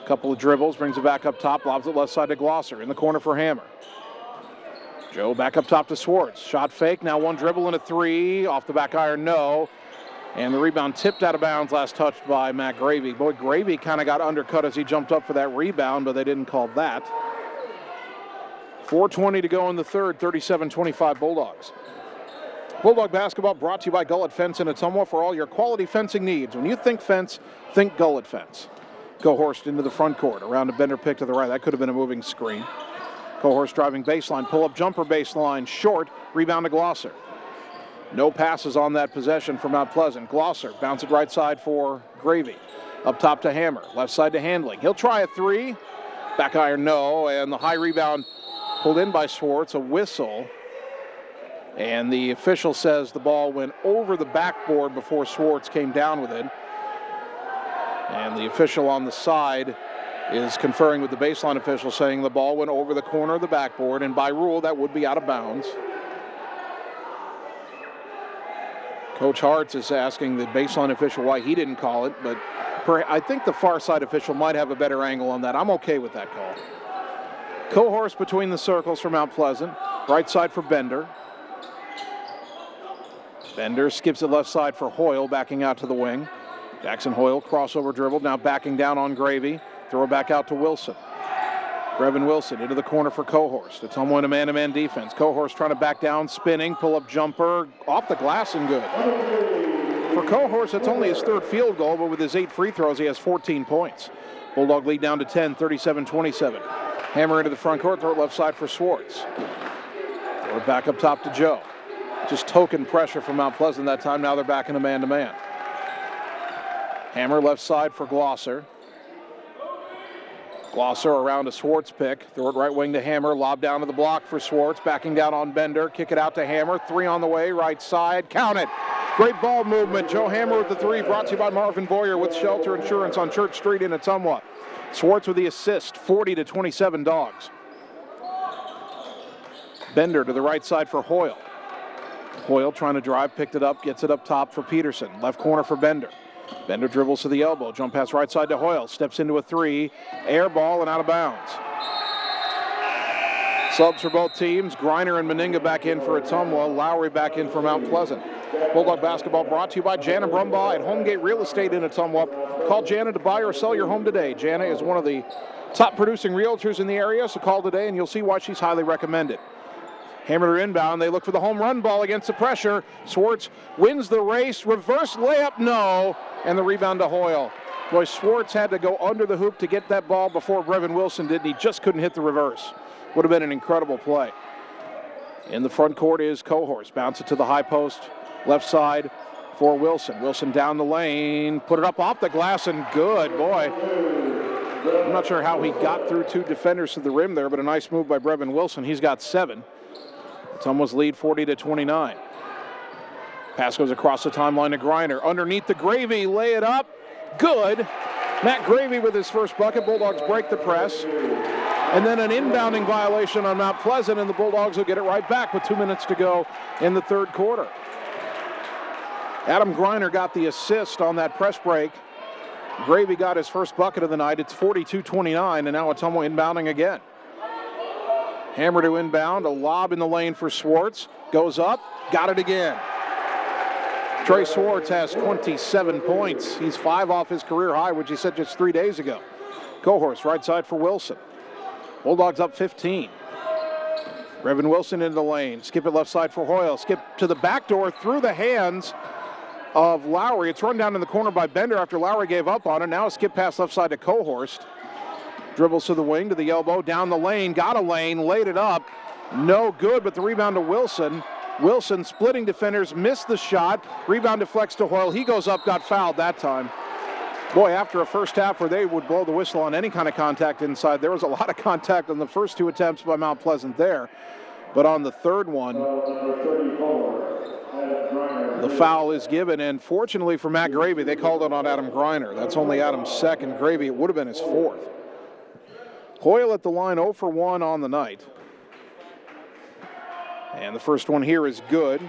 couple of dribbles, brings it back up top, lobs it left side to Glosser, in the corner for Hammer. Joe back up top to Swartz, shot fake, now one dribble and a three, off the back iron, no. And the rebound tipped out of bounds, last touched by Matt Gravy. Boy, Gravy kind of got undercut as he jumped up for that rebound, but they didn't call that. 4:20 to go in the third, 37-25 Bulldogs. Bulldog basketball brought to you by Gullet Fence in Ottumwa for all your quality fencing needs. When you think fence, think Gullet Fence. Cohorst into the front court, around a Bender pick to the right. That could have been a moving screen. Cohorst driving baseline, pull-up jumper baseline, short, rebound to Glosser. No passes on that possession for Mount Pleasant. Glosser, bounce it right side for Gravy. Up top to Hammer, left side to Handling. He'll try a three. Back iron, no, and the high rebound pulled in by Swartz, a whistle. And the official says the ball went over the backboard before Swartz came down with it. And the official on the side is conferring with the baseline official, saying the ball went over the corner of the backboard, and by rule that would be out of bounds. Coach Hartz is asking the baseline official why he didn't call it, but I think the far side official might have a better angle on that. I'm okay with that call. Cohorst between the circles for Mount Pleasant. Right side for Bender. Bender skips it left side for Hoyle, backing out to the wing. Jackson Hoyle, crossover dribble, now backing down on Gravy. Throw it back out to Wilson. Brevin Wilson into the corner for Cohorst. Ottumwa in a man-to-man defense. Cohorst trying to back down, spinning, pull-up jumper, off the glass and good. For Cohorst, it's only his third field goal, but with his 8 free throws, he has 14 points. Bulldog lead down to 10, 37-27. Hammer into the front court, throw it left side for Swartz. Throw it back up top to Joe. Just token pressure from Mount Pleasant that time. Now they're back in a man-to-man. Hammer left side for Glosser. Glosser around a Swartz pick. Throw it right wing to Hammer. Lob down to the block for Swartz. Backing down on Bender. Kick it out to Hammer. 3 on the way. Right side. Count it. Great ball movement. Joe Hammer with the 3. Brought to you by Marvin Boyer with Shelter Insurance on Church Street in Ottumwa. Swartz with the assist. 40-27 Dogs. Bender to the right side for Hoyle. Hoyle trying to drive. Picked it up. Gets it up top for Peterson. Left corner for Bender. Bender dribbles to the elbow. Jump pass right side to Hoyle. Steps into a 3. Air ball and out of bounds. Subs for both teams. Griner and Meninga back in for Ottumwa. Lowry back in for Mount Pleasant. Bulldog basketball brought to you by Jana Brumbaugh at Homegate Real Estate in Ottumwa. Call Jana to buy or sell your home today. Jana is one of the top producing realtors in the area, so call today and you'll see why she's highly recommended. Hammer inbound. They look for the home run ball against the pressure. Swartz wins the race. Reverse layup, no. And the rebound to Hoyle. Boy, Swartz had to go under the hoop to get that ball before Brevin Wilson did, and he just couldn't hit the reverse. Would have been an incredible play. In the front court is Cohorst. Bounce it to the high post, left side for Wilson. Wilson down the lane, put it up off the glass, and good. Boy, I'm not sure how he got through 2 defenders to the rim there, but a nice move by Brevin Wilson. He's got 7. Ottumwa's lead 40-29. Pass goes across the timeline to Griner. Underneath the Gravy, lay it up. Good. Matt Gravy with his first bucket. Bulldogs break the press. And then an inbounding violation on Mount Pleasant, and the Bulldogs will get it right back with 2 minutes to go in the third quarter. Adam Griner got the assist on that press break. Gravy got his first bucket of the night. It's 42-29, and now Ottumwa inbounding again. Hammer to inbound, a lob in the lane for Swartz. Goes up, got it again. Trey Swartz has 27 points. He's 5 off his career high, which he set just 3 days ago. Cohorst, right side for Wilson. Bulldogs up 15. Brevin Wilson into the lane. Skip it left side for Hoyle. Skip to the back door through the hands of Lowry. It's run down in the corner by Bender after Lowry gave up on it. Now a skip pass left side to Cohorst. Dribbles to the wing, to the elbow, down the lane, got a lane, laid it up. No good, but the rebound to Wilson. Wilson splitting defenders, missed the shot. Rebound deflects to Hoyle. He goes up, got fouled that time. Boy, after a first half where they would blow the whistle on any kind of contact inside, there was a lot of contact on the first 2 attempts by Mount Pleasant there. But on the third one, the foul is given, and fortunately for Matt Gravy, they called it on Adam Griner. That's only Adam's second. Gravy, it would have been his 4th. Hoyle at the line 0 for 1 on the night. And the first one here is good.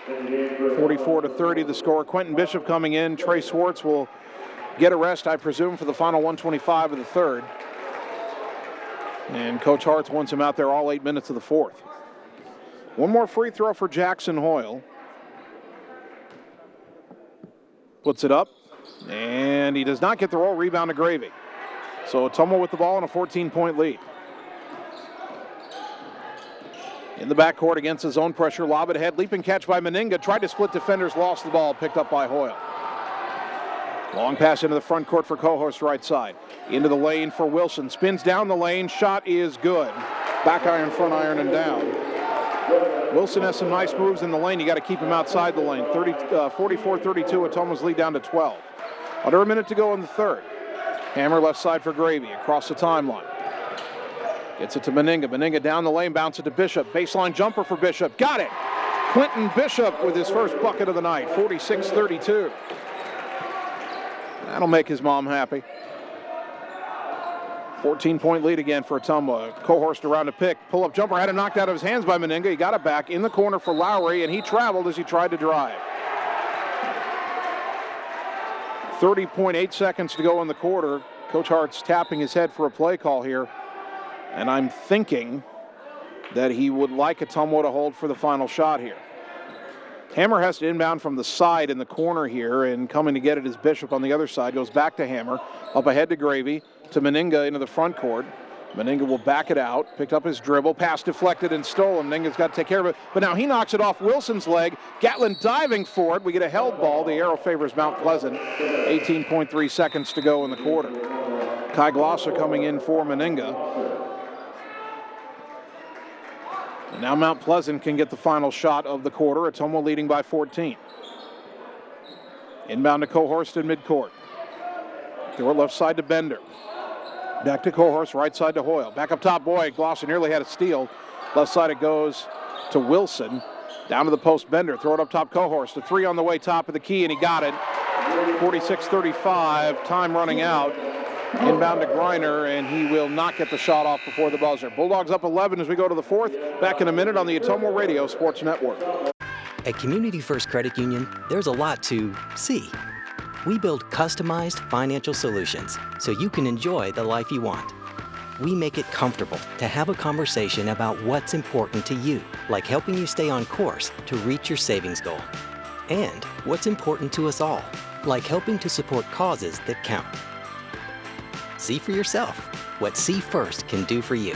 44-30 the score. Quentin Bishop coming in. Trey Swartz will get a rest, I presume, for the final 125 of the third. And Coach Hartz wants him out there all 8 minutes of the fourth. One more free throw for Jackson Hoyle. Puts it up, and he does not get the roll. Rebound to Gravy. So Ottumwa with the ball and a 14-point lead. In the backcourt against his own pressure, lob it ahead, leaping catch by Meninga. Tried to split defenders, lost the ball, picked up by Hoyle. Long pass into the front court for Cohorst right side. Into the lane for Wilson. Spins down the lane, shot is good. Back iron, front iron, and down. Wilson has some nice moves in the lane. You got to keep him outside the lane. 44-32, Ottumwa's lead down to 12. Under a minute to go in the third. Hammer left side for Gravy, across the timeline. Gets it to Meninga. Meninga down the lane, bounce it to Bishop. Baseline jumper for Bishop. Got it! Quentin Bishop with his first bucket of the night, 46-32. That'll make his mom happy. 14-point lead again for Ottumwa. Cohorst around to pick. Pull-up jumper had it knocked out of his hands by Meninga. He got it back in the corner for Lowry, and he traveled as he tried to drive. 30.8 seconds to go in the quarter. Coach Hart's tapping his head for a play call here. And I'm thinking that he would like Ottumwa to hold for the final shot here. Hammer has to inbound from the side in the corner here, and coming to get it is Bishop on the other side. Goes back to Hammer. Up ahead to Gravy. To Meninga into the front court. Meninga will back it out. Picked up his dribble. Pass deflected and stolen. Meninga's got to take care of it. But now he knocks it off Wilson's leg. Gatlin diving for it. We get a held ball. The arrow favors Mount Pleasant. 18.3 seconds to go in the quarter. Kai Glosser coming in for Meninga. And now Mount Pleasant can get the final shot of the quarter. Ottumwa leading by 14. Inbound to Cohorst in midcourt. Throw it left side to Bender. Back to Cohorst, right side to Hoyle. Back up top, boy, Glosser nearly had a steal. Left side it goes to Wilson. Down to the post, Bender. Throw it up top, Cohorst. A three on the way, top of the key, and he got it. 46-35, time running out. Inbound to Griner, and he will not get the shot off before the buzzer. Bulldogs up 11 as we go to the fourth. Back in a minute on the Ottumwa Radio Sports Network. At Community First Credit Union, there's a lot to see. We build customized financial solutions so you can enjoy the life you want. We make it comfortable to have a conversation about what's important to you, like helping you stay on course to reach your savings goal. And what's important to us all, like helping to support causes that count. See for yourself what See First can do for you.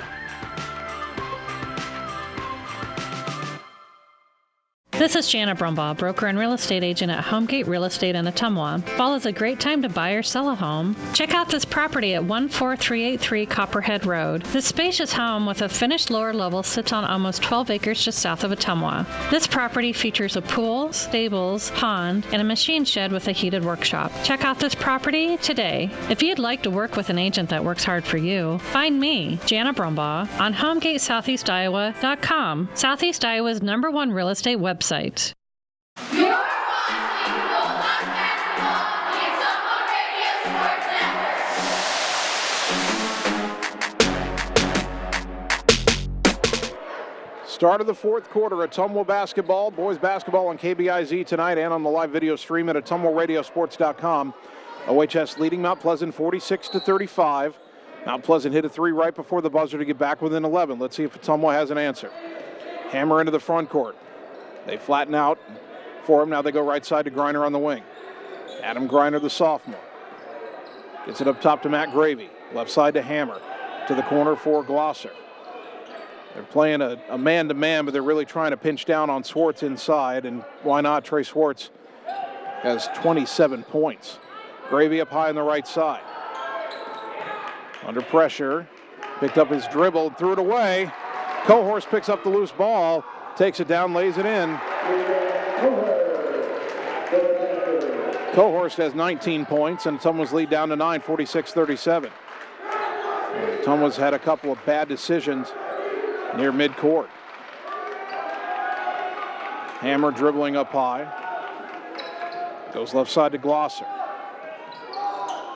This is Jana Brumbaugh, broker and real estate agent at Homegate Real Estate in Ottumwa. Fall is a great time to buy or sell a home. Check out this property at 14383 Copperhead Road. This spacious home with a finished lower level sits on almost 12 acres just south of Ottumwa. This property features a pool, stables, pond, and a machine shed with a heated workshop. Check out this property today. If you'd like to work with an agent that works hard for you, find me, Jana Brumbaugh, on HomegateSoutheastIowa.com, Southeast Iowa's #1 real estate website. You're watching Bulldog Basketball on the Ottumwa Radio Sports Network. Start of the fourth quarter, Ottumwa basketball, boys basketball on KBIZ tonight and on the live video stream at OttumwaRadioSports.com. OHS leading Mount Pleasant 46-35. Mount Pleasant hit a three right before the buzzer to get back within 11. Let's see if Ottumwa has an answer. Hammer into the front court. They flatten out for him. Now they go right side to Griner on the wing. Adam Griner, the sophomore. Gets it up top to Matt Gravy. Left side to Hammer. To the corner for Glosser. They're playing a man-to-man, but they're really trying to pinch down on Swartz inside. And why not? Trey Swartz has 27 points. Gravy up high on the right side. Under pressure. Picked up his dribble, threw it away. Cohorst picks up the loose ball. Takes it down, lays it in. Cohorst has 19 points, and Ottumwa's lead down to 9, 46-37. Ottumwa's had a couple of bad decisions near midcourt. Hammer dribbling up high. Goes left side to Glosser.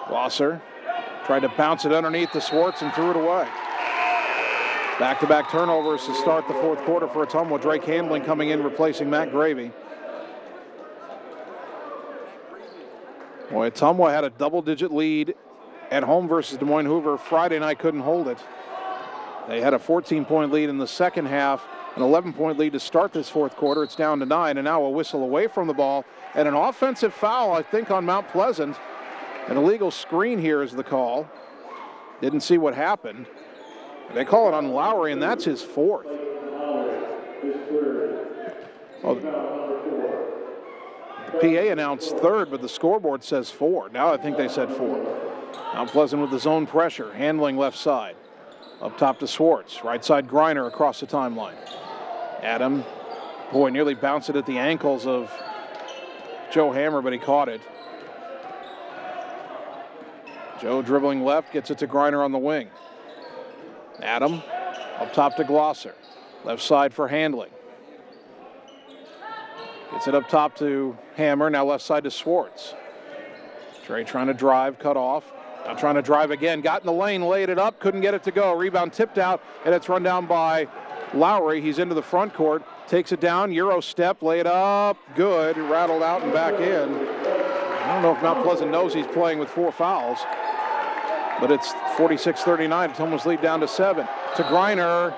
Glosser tried to bounce it underneath to Swartz and threw it away. Back-to-back turnovers to start the fourth quarter for Ottumwa. Drake Handling coming in, replacing Matt Gravy. Boy, Ottumwa had a double-digit lead at home versus Des Moines Hoover. Friday night couldn't hold it. They had a 14-point lead in the second half, an 11-point lead to start this fourth quarter. It's down to 9, and now a whistle away from the ball. And an offensive foul, I think, on Mount Pleasant. An illegal screen here is the call. Didn't see what happened. They call it on Lowry, and that's his fourth. Well, the PA announced third, but the scoreboard says 4. Now I think they said 4. Mount Pleasant with the zone pressure, Handling left side. Up top to Swartz. Right side Griner across the timeline. Adam, boy, nearly bounced it at the ankles of Joe Hammer, but he caught it. Joe dribbling left, gets it to Griner on the wing. Adam up top to Glosser. Left side for Handling. Gets it up top to Hammer. Now left side to Swartz. Trey trying to drive, cut off. Now trying to drive again. Got in the lane, laid it up, couldn't get it to go. Rebound tipped out, and it's run down by Lowry. He's into the front court. Takes it down, Euro step, lay it up. Good. Rattled out and back in. I don't know if Mount Pleasant knows he's playing with 4 fouls. But it's 46-39. Ottumwa's lead down to 7. To Griner.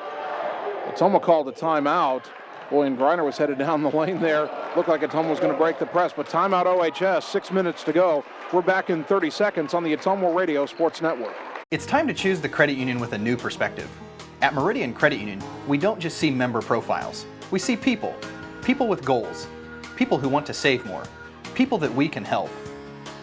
Ottumwa called a timeout. Boy, and Griner was headed down the lane there. Looked like Ottumwa was going to break the press, but timeout OHS, 6 minutes to go. We're back in 30 seconds on the Ottumwa Radio Sports Network. It's time to choose the credit union with a new perspective. At Meridian Credit Union, we don't just see member profiles. We see people. People with goals. People who want to save more. People that we can help.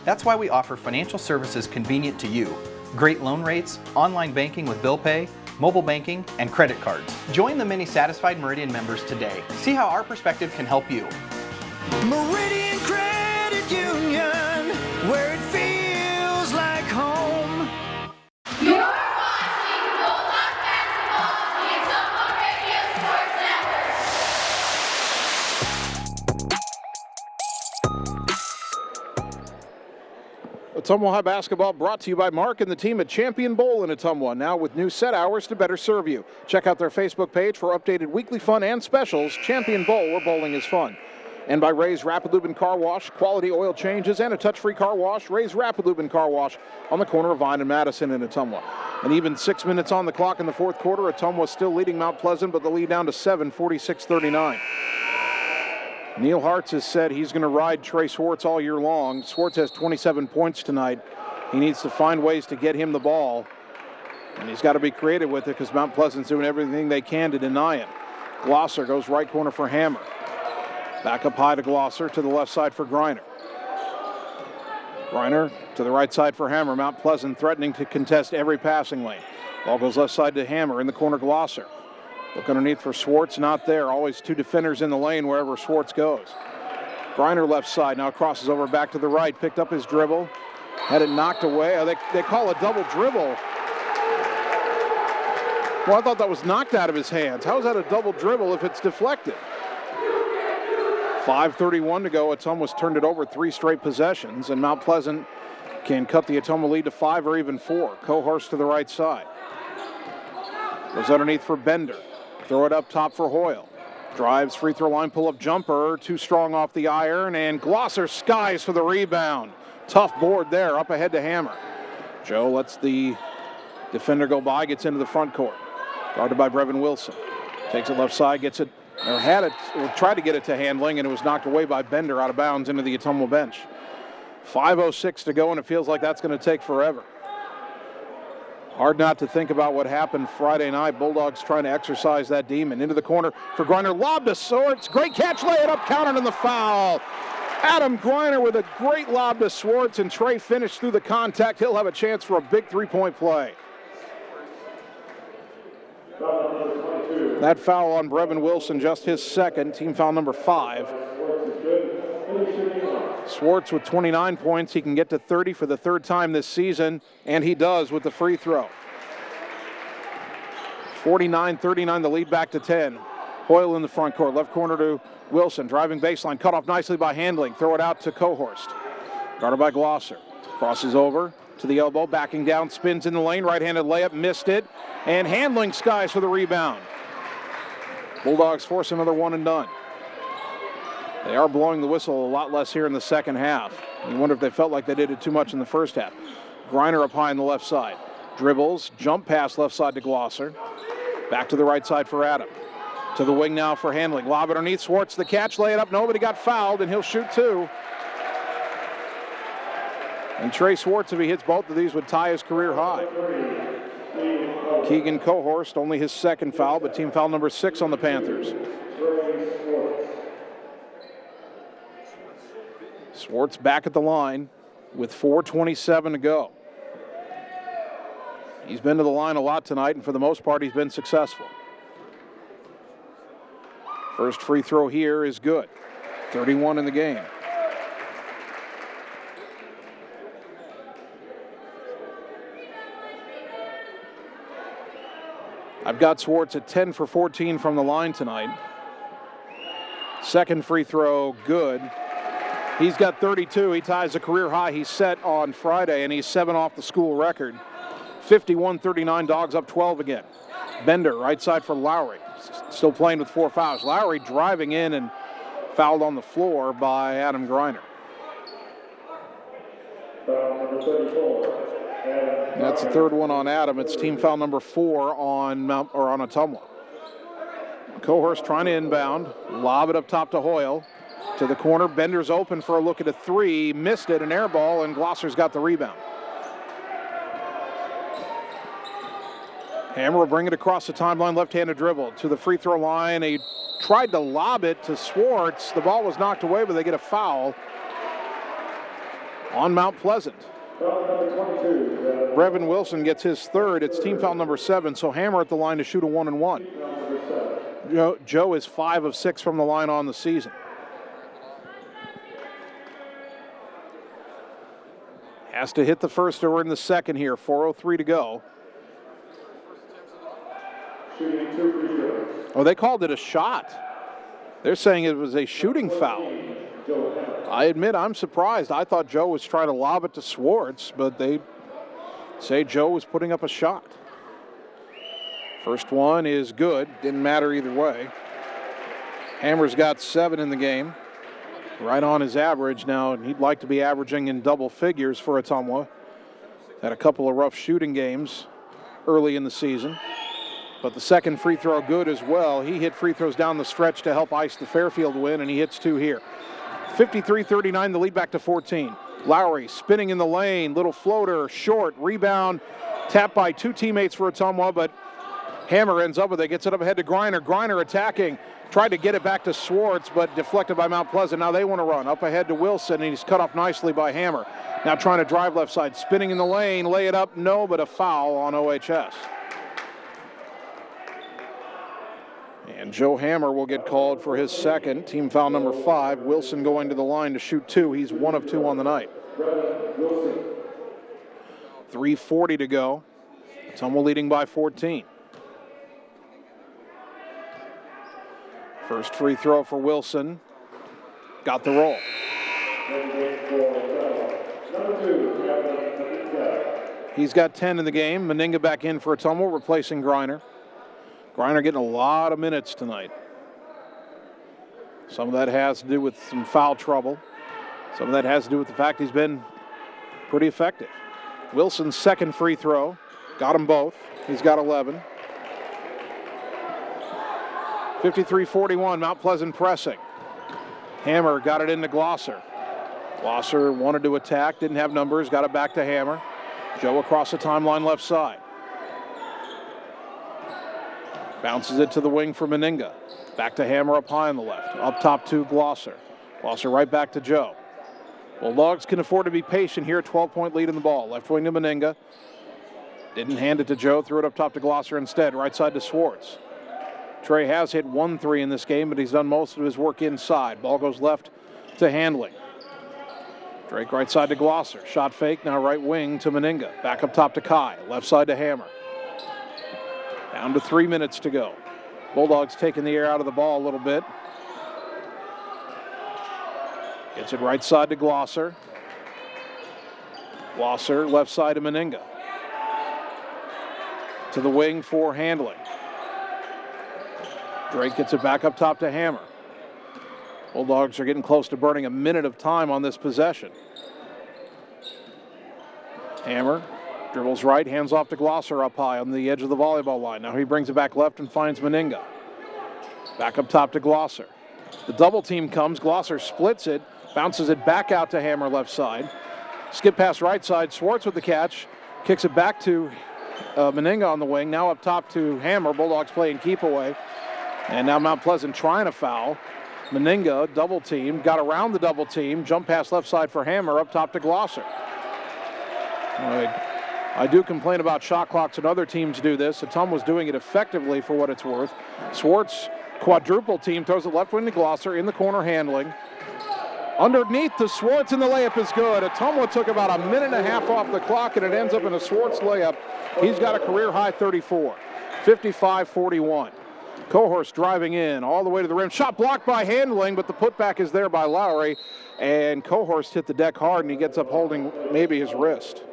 That's why we offer financial services convenient to you. Great loan rates, online banking with bill pay, mobile banking, and credit cards. Join the many satisfied Meridian members today. See how our perspective can help you. Meridian Credit Union, where it feels like home. You're watching Bulldog Basketball on the Ottumwa Radio Sports Network. Ottumwa High Basketball brought to you by Mark and the team at Champion Bowl in Ottumwa, now with new set hours to better serve you. Check out their Facebook page for updated weekly fun and specials. Champion Bowl, where bowling is fun. And by Ray's Rapid Lube and Car Wash, quality oil changes, and a touch-free car wash. Ray's Rapid Lube and Car Wash on the corner of Vine and Madison in Ottumwa. And even 6 minutes on the clock in the fourth quarter, Ottumwa still leading Mount Pleasant, but the lead down to 7, 46-39. Neil Hartz has said he's going to ride Trey Swartz all year long. Swartz has 27 points tonight. He needs to find ways to get him the ball. And he's got to be creative with it because Mount Pleasant's doing everything they can to deny him. Glosser goes right corner for Hammer. Back up high to Glosser, to the left side for Griner. Griner to the right side for Hammer. Mount Pleasant threatening to contest every passing lane. Ball goes left side to Hammer, in the corner Glosser. Look underneath for Swartz, not there. Always 2 defenders in the lane wherever Swartz goes. Griner left side, now crosses over back to the right. Picked up his dribble, had it knocked away. Oh, they call a double dribble. Well, I thought that was knocked out of his hands. How is that a double dribble if it's deflected? 5:31 to go. Ottumwa's turned it over 3 straight possessions, and Mount Pleasant can cut the Ottumwa lead to 5 or even 4. Cohorst to the right side. Goes underneath for Bender. Throw it up top for Hoyle. Drives, free throw line, pull-up jumper. Too strong off the iron, and Glosser skies for the rebound. Tough board there, up ahead to Hammer. Joe lets the defender go by, gets into the front court. Guarded by Brevin Wilson. Takes it left side, gets it, or had it, or tried to get it to Handling, and it was knocked away by Bender out of bounds into the Ottumwa bench. 5:06 to go, and it feels like that's going to take forever. Hard not to think about what happened Friday night. Bulldogs trying to exercise that demon. Into the corner for Griner. Lob to Swartz. Great catch. Lay it up. Counted in the foul. Adam Griner with a great lob to Swartz, and Trey finished through the contact. He'll have a chance for a big 3-point play. That foul on Brevin Wilson, just his second. Team foul number 5. Swartz with 29 points. He can get to 30 for the 3rd time this season, and he does with the free throw. 49-39, the lead back to 10. Hoyle in the front court, left corner to Wilson. Driving baseline, cut off nicely by Handling. Throw it out to Cohorst. Guarded by Glosser. Crosses over to the elbow, backing down, spins in the lane. Right-handed layup, missed it. And Handling skies for the rebound. Bulldogs force another one and done. They are blowing the whistle a lot less here in the second half. You wonder if they felt like they did it too much in the first half. Griner up high on the left side. Dribbles, jump pass left side to Glosser. Back to the right side for Adam. To the wing now for Handling. Lob it underneath Swartz, the catch, lay it up. Nobody got fouled, and he'll shoot 2. And Trey Swartz, if he hits both of these, would tie his career high. Keegan Cohorst, only his 2nd foul, but team foul number 6 on the Panthers. Swartz back at the line with 4:27 to go. He's been to the line a lot tonight, and for the most part, he's been successful. First free throw here is good. 31 in the game. I've got Swartz at 10 for 14 from the line tonight. Second free throw, good. He's got 32. He ties a career high he set on Friday, and he's 7 off the school record. 51-39, Dogs up 12 again. Bender, right side for Lowry. Still playing with 4 fouls. Lowry driving in and fouled on the floor by Adam Griner. That's the third one on Adam. It's team foul number 4 on Ottumwa. Cohurst trying to inbound. Lob it up top to Hoyle. To the corner. Bender's open for a look at a 3. Missed it, an air ball, and Glosser's got the rebound. Hammer will bring it across the timeline, left-handed dribble to the free throw line. He tried to lob it to Swartz. The ball was knocked away, but they get a foul on Mount Pleasant. Brevin Wilson gets his third. It's team foul number 7, so Hammer at the line to shoot a 1-and-1. Joe is 5 of 6 from the line on the season. Has to hit the first or in the second here. 4:03 to go. Oh, they called it a shot. They're saying it was a shooting foul. I admit I'm surprised. I thought Joe was trying to lob it to Swartz, but they say Joe was putting up a shot. First one is good. Didn't matter either way. Hammer's got 7 in the game. Right on his average now. He'd like to be averaging in double figures for Ottumwa. Had a couple of rough shooting games early in the season. But the second free throw good as well. He hit free throws down the stretch to help ice the Fairfield win, and he hits 2 here. 53-39, the lead back to 14. Lowry spinning in the lane, little floater, short, rebound, tapped by 2 teammates for Ottumwa, but Hammer ends up with it, gets it up ahead to Griner. Griner attacking, tried to get it back to Swartz, but deflected by Mount Pleasant. Now they want to run up ahead to Wilson, and he's cut off nicely by Hammer. Now trying to drive left side, spinning in the lane, lay it up, no, but a foul on OHS. And Joe Hammer will get called for his second, team foul number 5. Wilson going to the line to shoot 2. He's 1 of 2 on the night. 3:40 to go. Ottumwa leading by 14. First free throw for Wilson. Got the roll. He's got 10 in the game. Meninga back in for Ottumwa, replacing Griner. Griner getting a lot of minutes tonight. Some of that has to do with some foul trouble. Some of that has to do with the fact he's been pretty effective. Wilson's second free throw. Got them both. He's got 11. 53-41, Mount Pleasant pressing. Hammer got it into Glosser. Glosser wanted to attack, didn't have numbers, got it back to Hammer. Joe across the timeline left side. Bounces it to the wing for Meninga. Back to Hammer up high on the left. Up top to Glosser. Glosser right back to Joe. Bulldogs can afford to be patient here. 12-point lead in the ball. Left wing to Meninga. Didn't hand it to Joe. Threw it up top to Glosser instead. Right side to Swartz. Trey has hit 1 3 in this game, but he's done most of his work inside. Ball goes left to Handling. Drake right side to Glosser. Shot fake. Now right wing to Meninga. Back up top to Kai. Left side to Hammer. Down to 3 minutes to go. Bulldogs taking the air out of the ball a little bit. Gets it right side to Glosser. Glosser left side to Meninga. To the wing for Handling. Drake gets it back up top to Hammer. Bulldogs are getting close to burning a minute of time on this possession. Hammer dribbles right, hands off to Glosser up high on the edge of the volleyball line. Now he brings it back left and finds Meninga. Back up top to Glosser. The double team comes. Glosser splits it, bounces it back out to Hammer left side. Skip pass right side. Swartz with the catch. Kicks it back to Meninga on the wing. Now up top to Hammer. Bulldogs playing keep away. And now Mount Pleasant trying to foul. Meninga double team. Got around the double team. Jump pass left side for Hammer. Up top to Glosser. I do complain about shot clocks and other teams do this. Ottumwa was doing it effectively for what it's worth. Swartz quadruple team throws it left wing to Glosser in the corner Handling. Underneath to Swartz and the layup is good. Ottumwa took about a minute and a half off the clock and it ends up in a Swartz layup. He's got a career high 34. 55-41. Cohorst driving in all the way to the rim. Shot blocked by Handling, but the putback is there by Lowry. And Cohorst hit the deck hard, and he gets up holding maybe his wrist.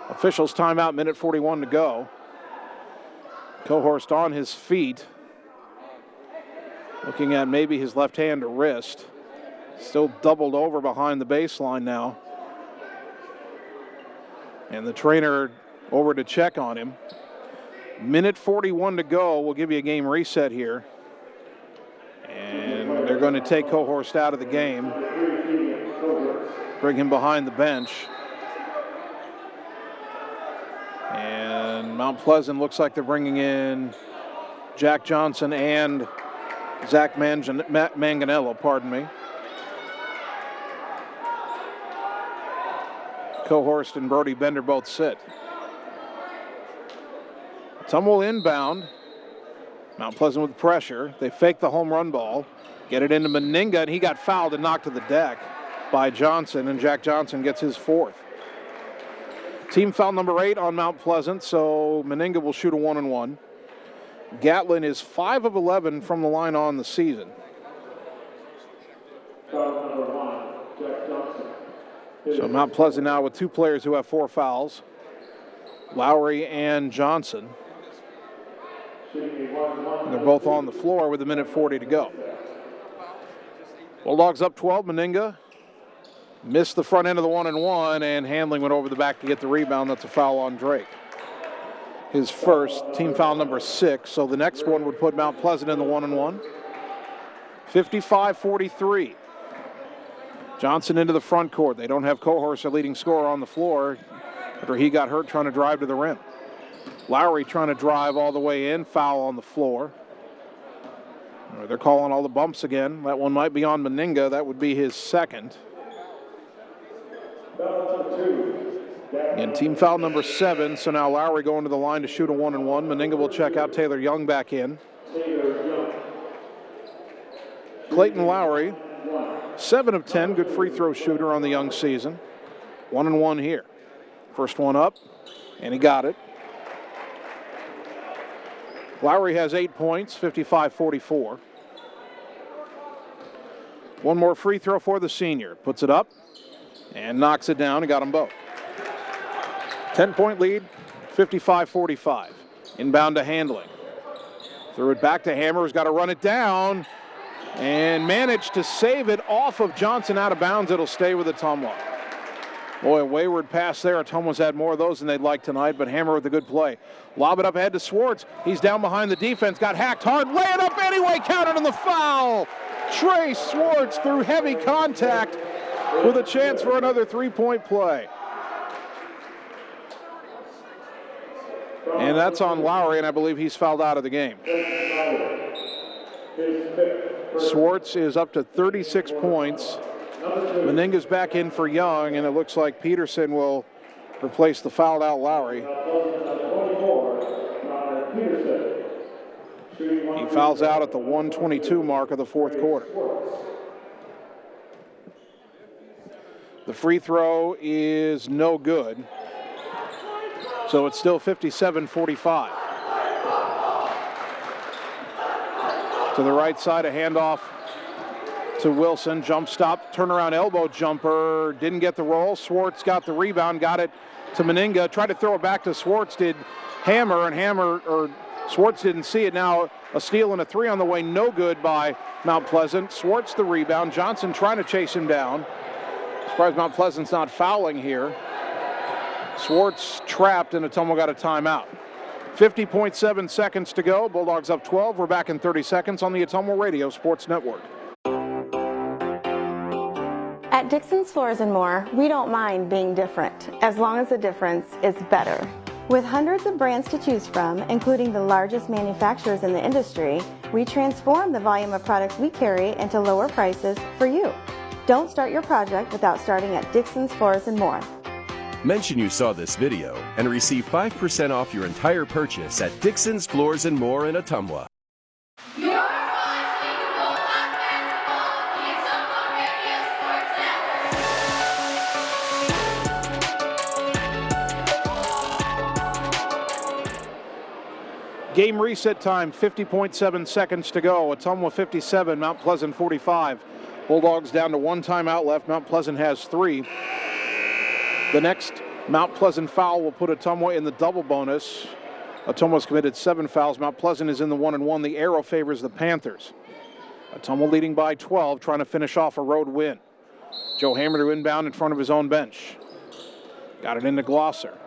Officials timeout, minute 41 to go. Cohorst on his feet, looking at maybe his left hand or wrist. Still doubled over behind the baseline now. And the trainer over to check on him. Minute 41 to go. We'll give you a game reset here. And they're going to take Cohorst out of the game. Bring him behind the bench. And Mount Pleasant looks like they're bringing in Jack Johnson and Zach Manganello, pardon me. Cohorst and Brody Bender both sit. Tumble inbound. Mount Pleasant with pressure. They fake the home run ball. Get it into Meninga, and he got fouled and knocked to the deck by Johnson, and Jack Johnson gets his fourth. Team foul number 8 on Mount Pleasant, so Meninga will shoot a 1-and-1. Gatlin is 5 of 11 from the line on the season. So Mount Pleasant now with 2 players who have 4 fouls, Lowry and Johnson. And they're both on the floor with a minute 40 to go. Bulldogs up 12. Meninga missed the front end of the 1-and-1, and Handling went over the back to get the rebound. That's a foul on Drake. His first, team foul number 6. So the next one would put Mount Pleasant in the 1-and-1. 55-43. Johnson into the front court. They don't have Cohorst, their leading scorer, on the floor after he got hurt trying to drive to the rim. Lowry trying to drive all the way in. Foul on the floor. They're calling all the bumps again. That one might be on Meninga. That would be his second. Again, team foul number 7. So now Lowry going to the line to shoot a 1-and-1. Meninga will check out. Taylor Young back in. Clayton Lowry, 7 of 10. Good free throw shooter on the young season. 1-and-1 here. First one up, and he got it. Lowry has 8 points, 55-44. One more free throw for the senior. Puts it up and knocks it down. He got them both. 10-point lead, 55-45. Inbound to Handling. Threw it back to Hammer, who's got to run it down and managed to save it off of Johnson out of bounds. It'll stay with Ottumwa. Boy, a wayward pass there. Ottumwa's had more of those than they'd like tonight, but Hammer with a good play. Lob it up ahead to Swartz. He's down behind the defense, got hacked hard. Lay it up anyway, counted on the foul. Trey Swartz through heavy contact with a chance for another 3-point play. And that's on Lowry, and I believe he's fouled out of the game. Swartz is up to 36 points. Meninga's back in for Young, and it looks like Peterson will replace the fouled out Lowry. He fouls out at the 1:22 mark of the fourth quarter. The free throw is no good. So it's still 57-45. To the right side, a handoff to Wilson. Jump stop, turnaround elbow jumper. Didn't get the roll. Swartz got the rebound, got it to Meninga. Tried to throw it back to Swartz, did Hammer, and Swartz didn't see it. Now a steal and a 3 on the way. No good by Mount Pleasant. Swartz the rebound. Johnson trying to chase him down. Surprised Mount Pleasant's not fouling here. Swartz trapped, and Ottumwa got a timeout. 50.7 seconds to go. Bulldogs up 12. We're back in 30 seconds on the Ottumwa Radio Sports Network. At Dixon's Floors and More, we don't mind being different, as long as the difference is better. With hundreds of brands to choose from, including the largest manufacturers in the industry, we transform the volume of products we carry into lower prices for you. Don't start your project without starting at Dixon's Floors and More. Mention you saw this video and receive 5% off your entire purchase at Dixon's Floors and More in Ottumwa. You're watching Bulldog Basketball on the Ottumwa Radio Sports Network. Game reset time, 50.7 seconds to go. Ottumwa 57, Mount Pleasant 45. Bulldogs down to one timeout left. Mount Pleasant has 3. The next Mount Pleasant foul will put Ottumwa in the double bonus. Ottumwa's committed 7 fouls. Mount Pleasant is in the 1-1. The arrow favors the Panthers. Ottumwa leading by 12, trying to finish off a road win. Joe Hammer to inbound in front of his own bench. Got it into Glosser.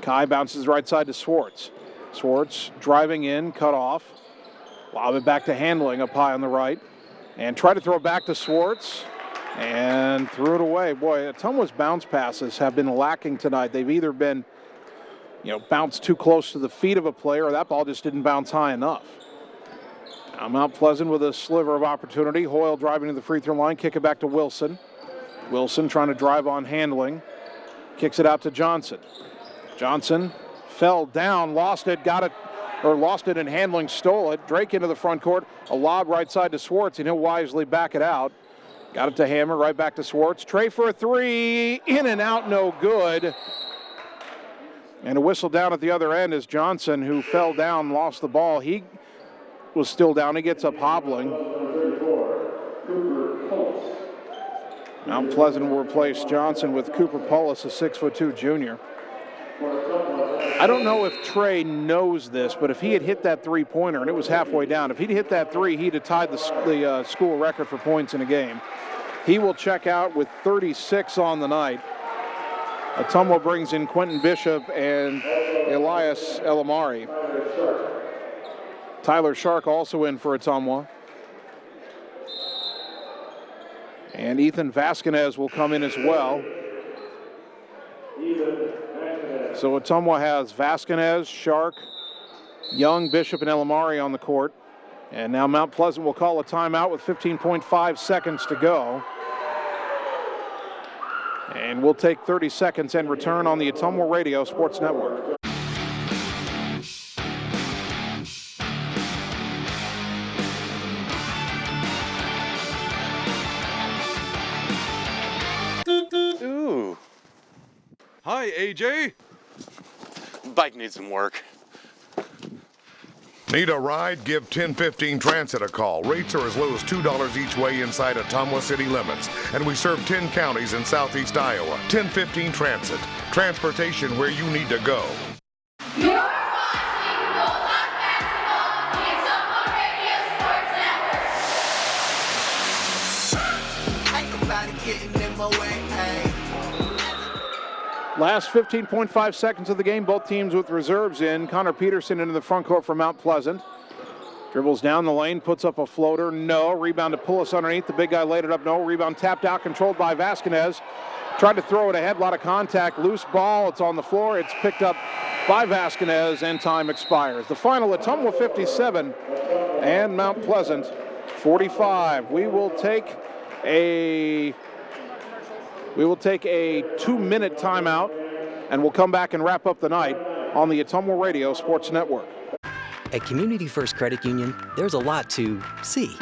Kai bounces right side to Swartz. Swartz driving in, cut off. Lob it back to Handling up high on the right. And try to throw it back to Swartz. And threw it away. Boy, Ottumwa's bounce passes have been lacking tonight. They've either been, bounced too close to the feet of a player, or that ball just didn't bounce high enough. Now Mount Pleasant with a sliver of opportunity. Hoyle driving to the free throw line. Kick it back to Wilson. Wilson trying to drive on Handling. Kicks it out to Johnson. Johnson fell down, lost it, and Handling stole it. Drake into the front court. A lob right side to Swartz, and he'll wisely back it out. Got it to Hammer, right back to Swartz. Trey for a 3. In and out, no good. And a whistle down at the other end as Johnson, who fell down, lost the ball. He was still down. He gets up hobbling. Mount Pleasant will replace Johnson with Cooper Pullis, a 6'2" junior. I don't know if Trey knows this, but if he had hit that three-pointer, and it was halfway down, if he'd hit that 3, he'd have tied the school record for points in a game. He will check out with 36 on the night. Ottumwa brings in Quentin Bishop and Elias Elamari. Tyler Shark also in for Ottumwa. And Ethan Vasquez will come in as well. So Ottumwa has Vasquez, Shark, Young, Bishop, and Elamari on the court. And now Mount Pleasant will call a timeout with 15.5 seconds to go. And we'll take 30 seconds and return on the Ottumwa Radio Sports Network. Ooh. Hi, AJ. Bike needs some work. Need a ride? Give 1015 Transit a call. Rates are as low as $2 each way inside Ottumwa city limits. And we serve 10 counties in southeast Iowa. 1015 Transit. Transportation where you need to go. You're watching Bulldog Basketball on the Ottumwa Radio Sports Network. Ain't nobody getting in my way, hey. Last 15.5 seconds of the game, both teams with reserves in. Connor Peterson into the front court for Mount Pleasant. Dribbles down the lane, puts up a floater, no. Rebound to Pullis underneath, the big guy laid it up, no. Rebound tapped out, controlled by Vasquez. Tried to throw it ahead, a lot of contact, loose ball, it's on the floor, it's picked up by Vasquez, and time expires. The final, Ottumwa 57 and Mount Pleasant 45. We will take a 2-minute timeout, and we'll come back and wrap up the night on the Ottumwa Radio Sports Network. At Community First Credit Union, there's a lot to see.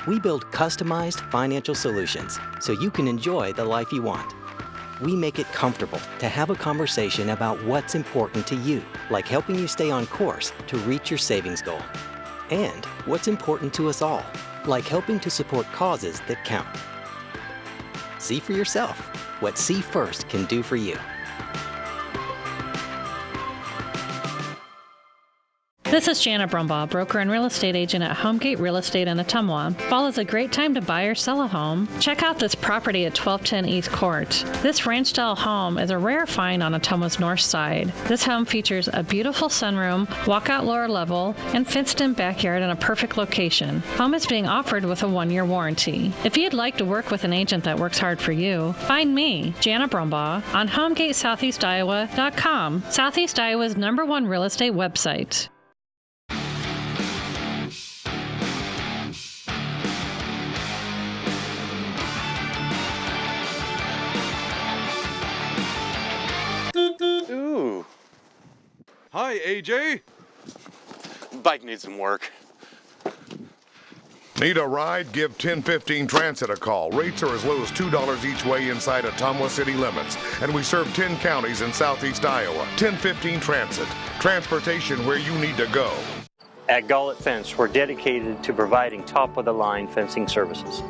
We build customized financial solutions so you can enjoy the life you want. We make it comfortable to have a conversation about what's important to you, like helping you stay on course to reach your savings goal. And what's important to us all, like helping to support causes that count. See for yourself what See First can do for you. This is Jana Brumbaugh, broker and real estate agent at Homegate Real Estate in Ottumwa. Fall is a great time to buy or sell a home. Check out this property at 1210 East Court. This ranch-style home is a rare find on Ottumwa's north side. This home features a beautiful sunroom, walkout lower level, and fenced-in backyard in a perfect location. Home is being offered with a 1-year warranty. If you'd like to work with an agent that works hard for you, find me, Jana Brumbaugh, on HomegateSoutheastIowa.com, Southeast Iowa's #1 real estate website. Ooh. Hi, AJ. Bike needs some work. Need a ride? Give 1015 Transit a call. Rates are as low as $2 each way inside Ottumwa city limits. And we serve 10 counties in southeast Iowa. 1015 Transit. Transportation where you need to go. At Gullet Fence, we're dedicated to providing top-of-the-line fencing services.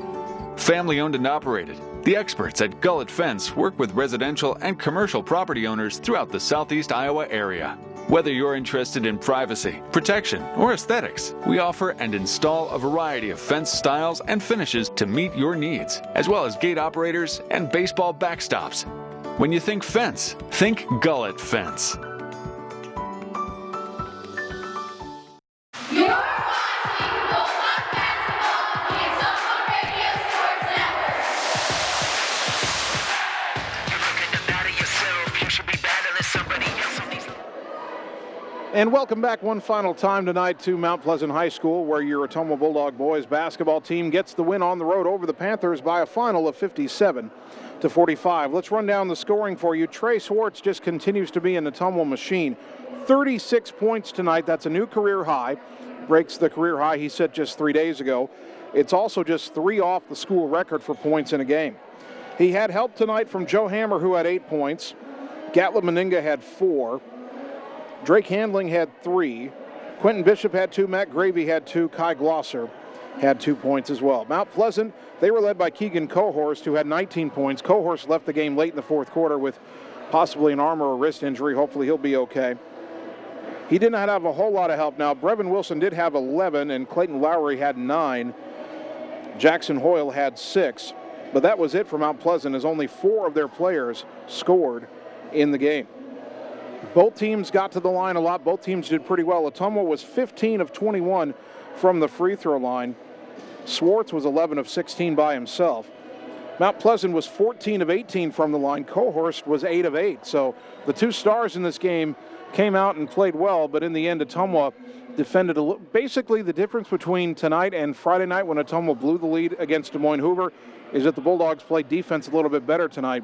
Family owned and operated, the experts at Gullet Fence work with residential and commercial property owners throughout the southeast Iowa area. Whether you're interested in privacy, protection, or aesthetics, we offer and install a variety of fence styles and finishes to meet your needs, as well as gate operators and baseball backstops. When you think fence, think Gullet Fence. You're watching Bulldog Basketball on the Ottumwa Radio Sports Network. You're looking to better yourself. You should be battling somebody else. And welcome back one final time tonight to Mount Pleasant High School, where your Ottumwa Bulldog boys basketball team gets the win on the road over the Panthers by a final of 57-45. Let's run down the scoring for you. Trey Swartz just continues to be an Ottumwa machine. 36 points tonight. That's a new career high. Breaks the career high he set just 3 days ago. It's also just 3 off the school record for points in a game. He had help tonight from Joe Hammer, who had 8 points. Gatlin Meninga had 4. Drake Handling had 3. Quentin Bishop had 2. Matt Gravy had 2. Kai Glosser had 2 points as well. Mount Pleasant, they were led by Keegan Cohorst, who had 19 points. Cohorst left the game late in the fourth quarter with possibly an arm or a wrist injury. Hopefully he'll be okay. He did not have a whole lot of help. Now, Brevin Wilson did have 11, and Clayton Lowry had 9. Jackson Hoyle had 6. But that was it for Mount Pleasant, as only 4 of their players scored in the game. Both teams got to the line a lot. Both teams did pretty well. Ottumwa was 15 of 21 from the free throw line. Swartz was 11 of 16 by himself. Mount Pleasant was 14 of 18 from the line. Cohorst was 8 of 8. So the 2 stars in this game came out and played well, but in the end, Ottumwa defended basically the difference between tonight and Friday night, when Ottumwa blew the lead against Des Moines Hoover, is that the Bulldogs played defense a little bit better tonight,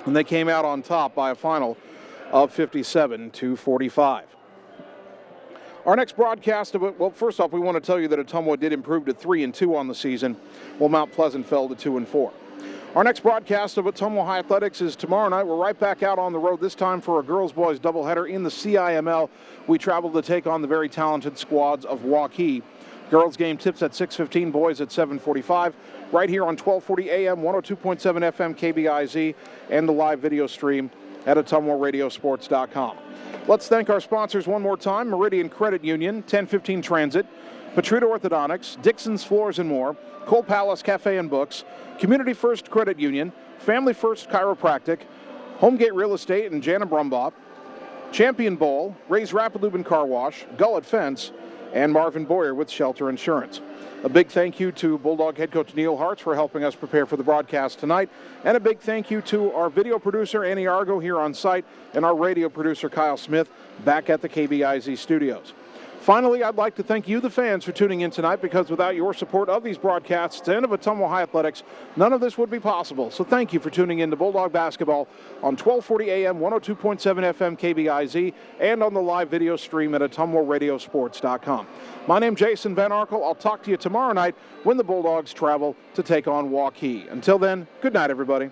and they came out on top by a final of 57-45. Our next broadcast of it, well, first off, we want to tell you that Ottumwa did improve to 3-2 on the season, while Mount Pleasant fell to 2-4. Our next broadcast of Ottumwa High Athletics is tomorrow night. We're right back out on the road, this time for a girls-boys doubleheader in the CIML. We travel to take on the very talented squads of Waukee. Girls game tips at 6:15, boys at 7:45, right here on 1240 AM, 102.7 FM KBIZ, and the live video stream at AttumwaRadioSports.com. Let's thank our sponsors one more time: Meridian Credit Union, 1015 Transit, Patrita Orthodontics, Dixon's Floors and More, Cole Palace Cafe and Books, Community First Credit Union, Family First Chiropractic, Homegate Real Estate and Jana Brumbaugh, Champion Bowl, Ray's Rapid Lube and Car Wash, Gullet Fence, and Marvin Boyer with Shelter Insurance. A big thank you to Bulldog head coach Neil Hartz for helping us prepare for the broadcast tonight. And a big thank you to our video producer, Annie Argo, here on site, and our radio producer, Kyle Smith, back at the KBIZ studios. Finally, I'd like to thank you, the fans, for tuning in tonight, because without your support of these broadcasts and of Ottumwa High Athletics, none of this would be possible. So thank you for tuning in to Bulldog Basketball on 1240 AM, 102.7 FM KBIZ, and on the live video stream at AttumwaRadioSports.com. My name's Jason Van Arkel. I'll talk to you tomorrow night when the Bulldogs travel to take on Waukee. Until then, good night, everybody.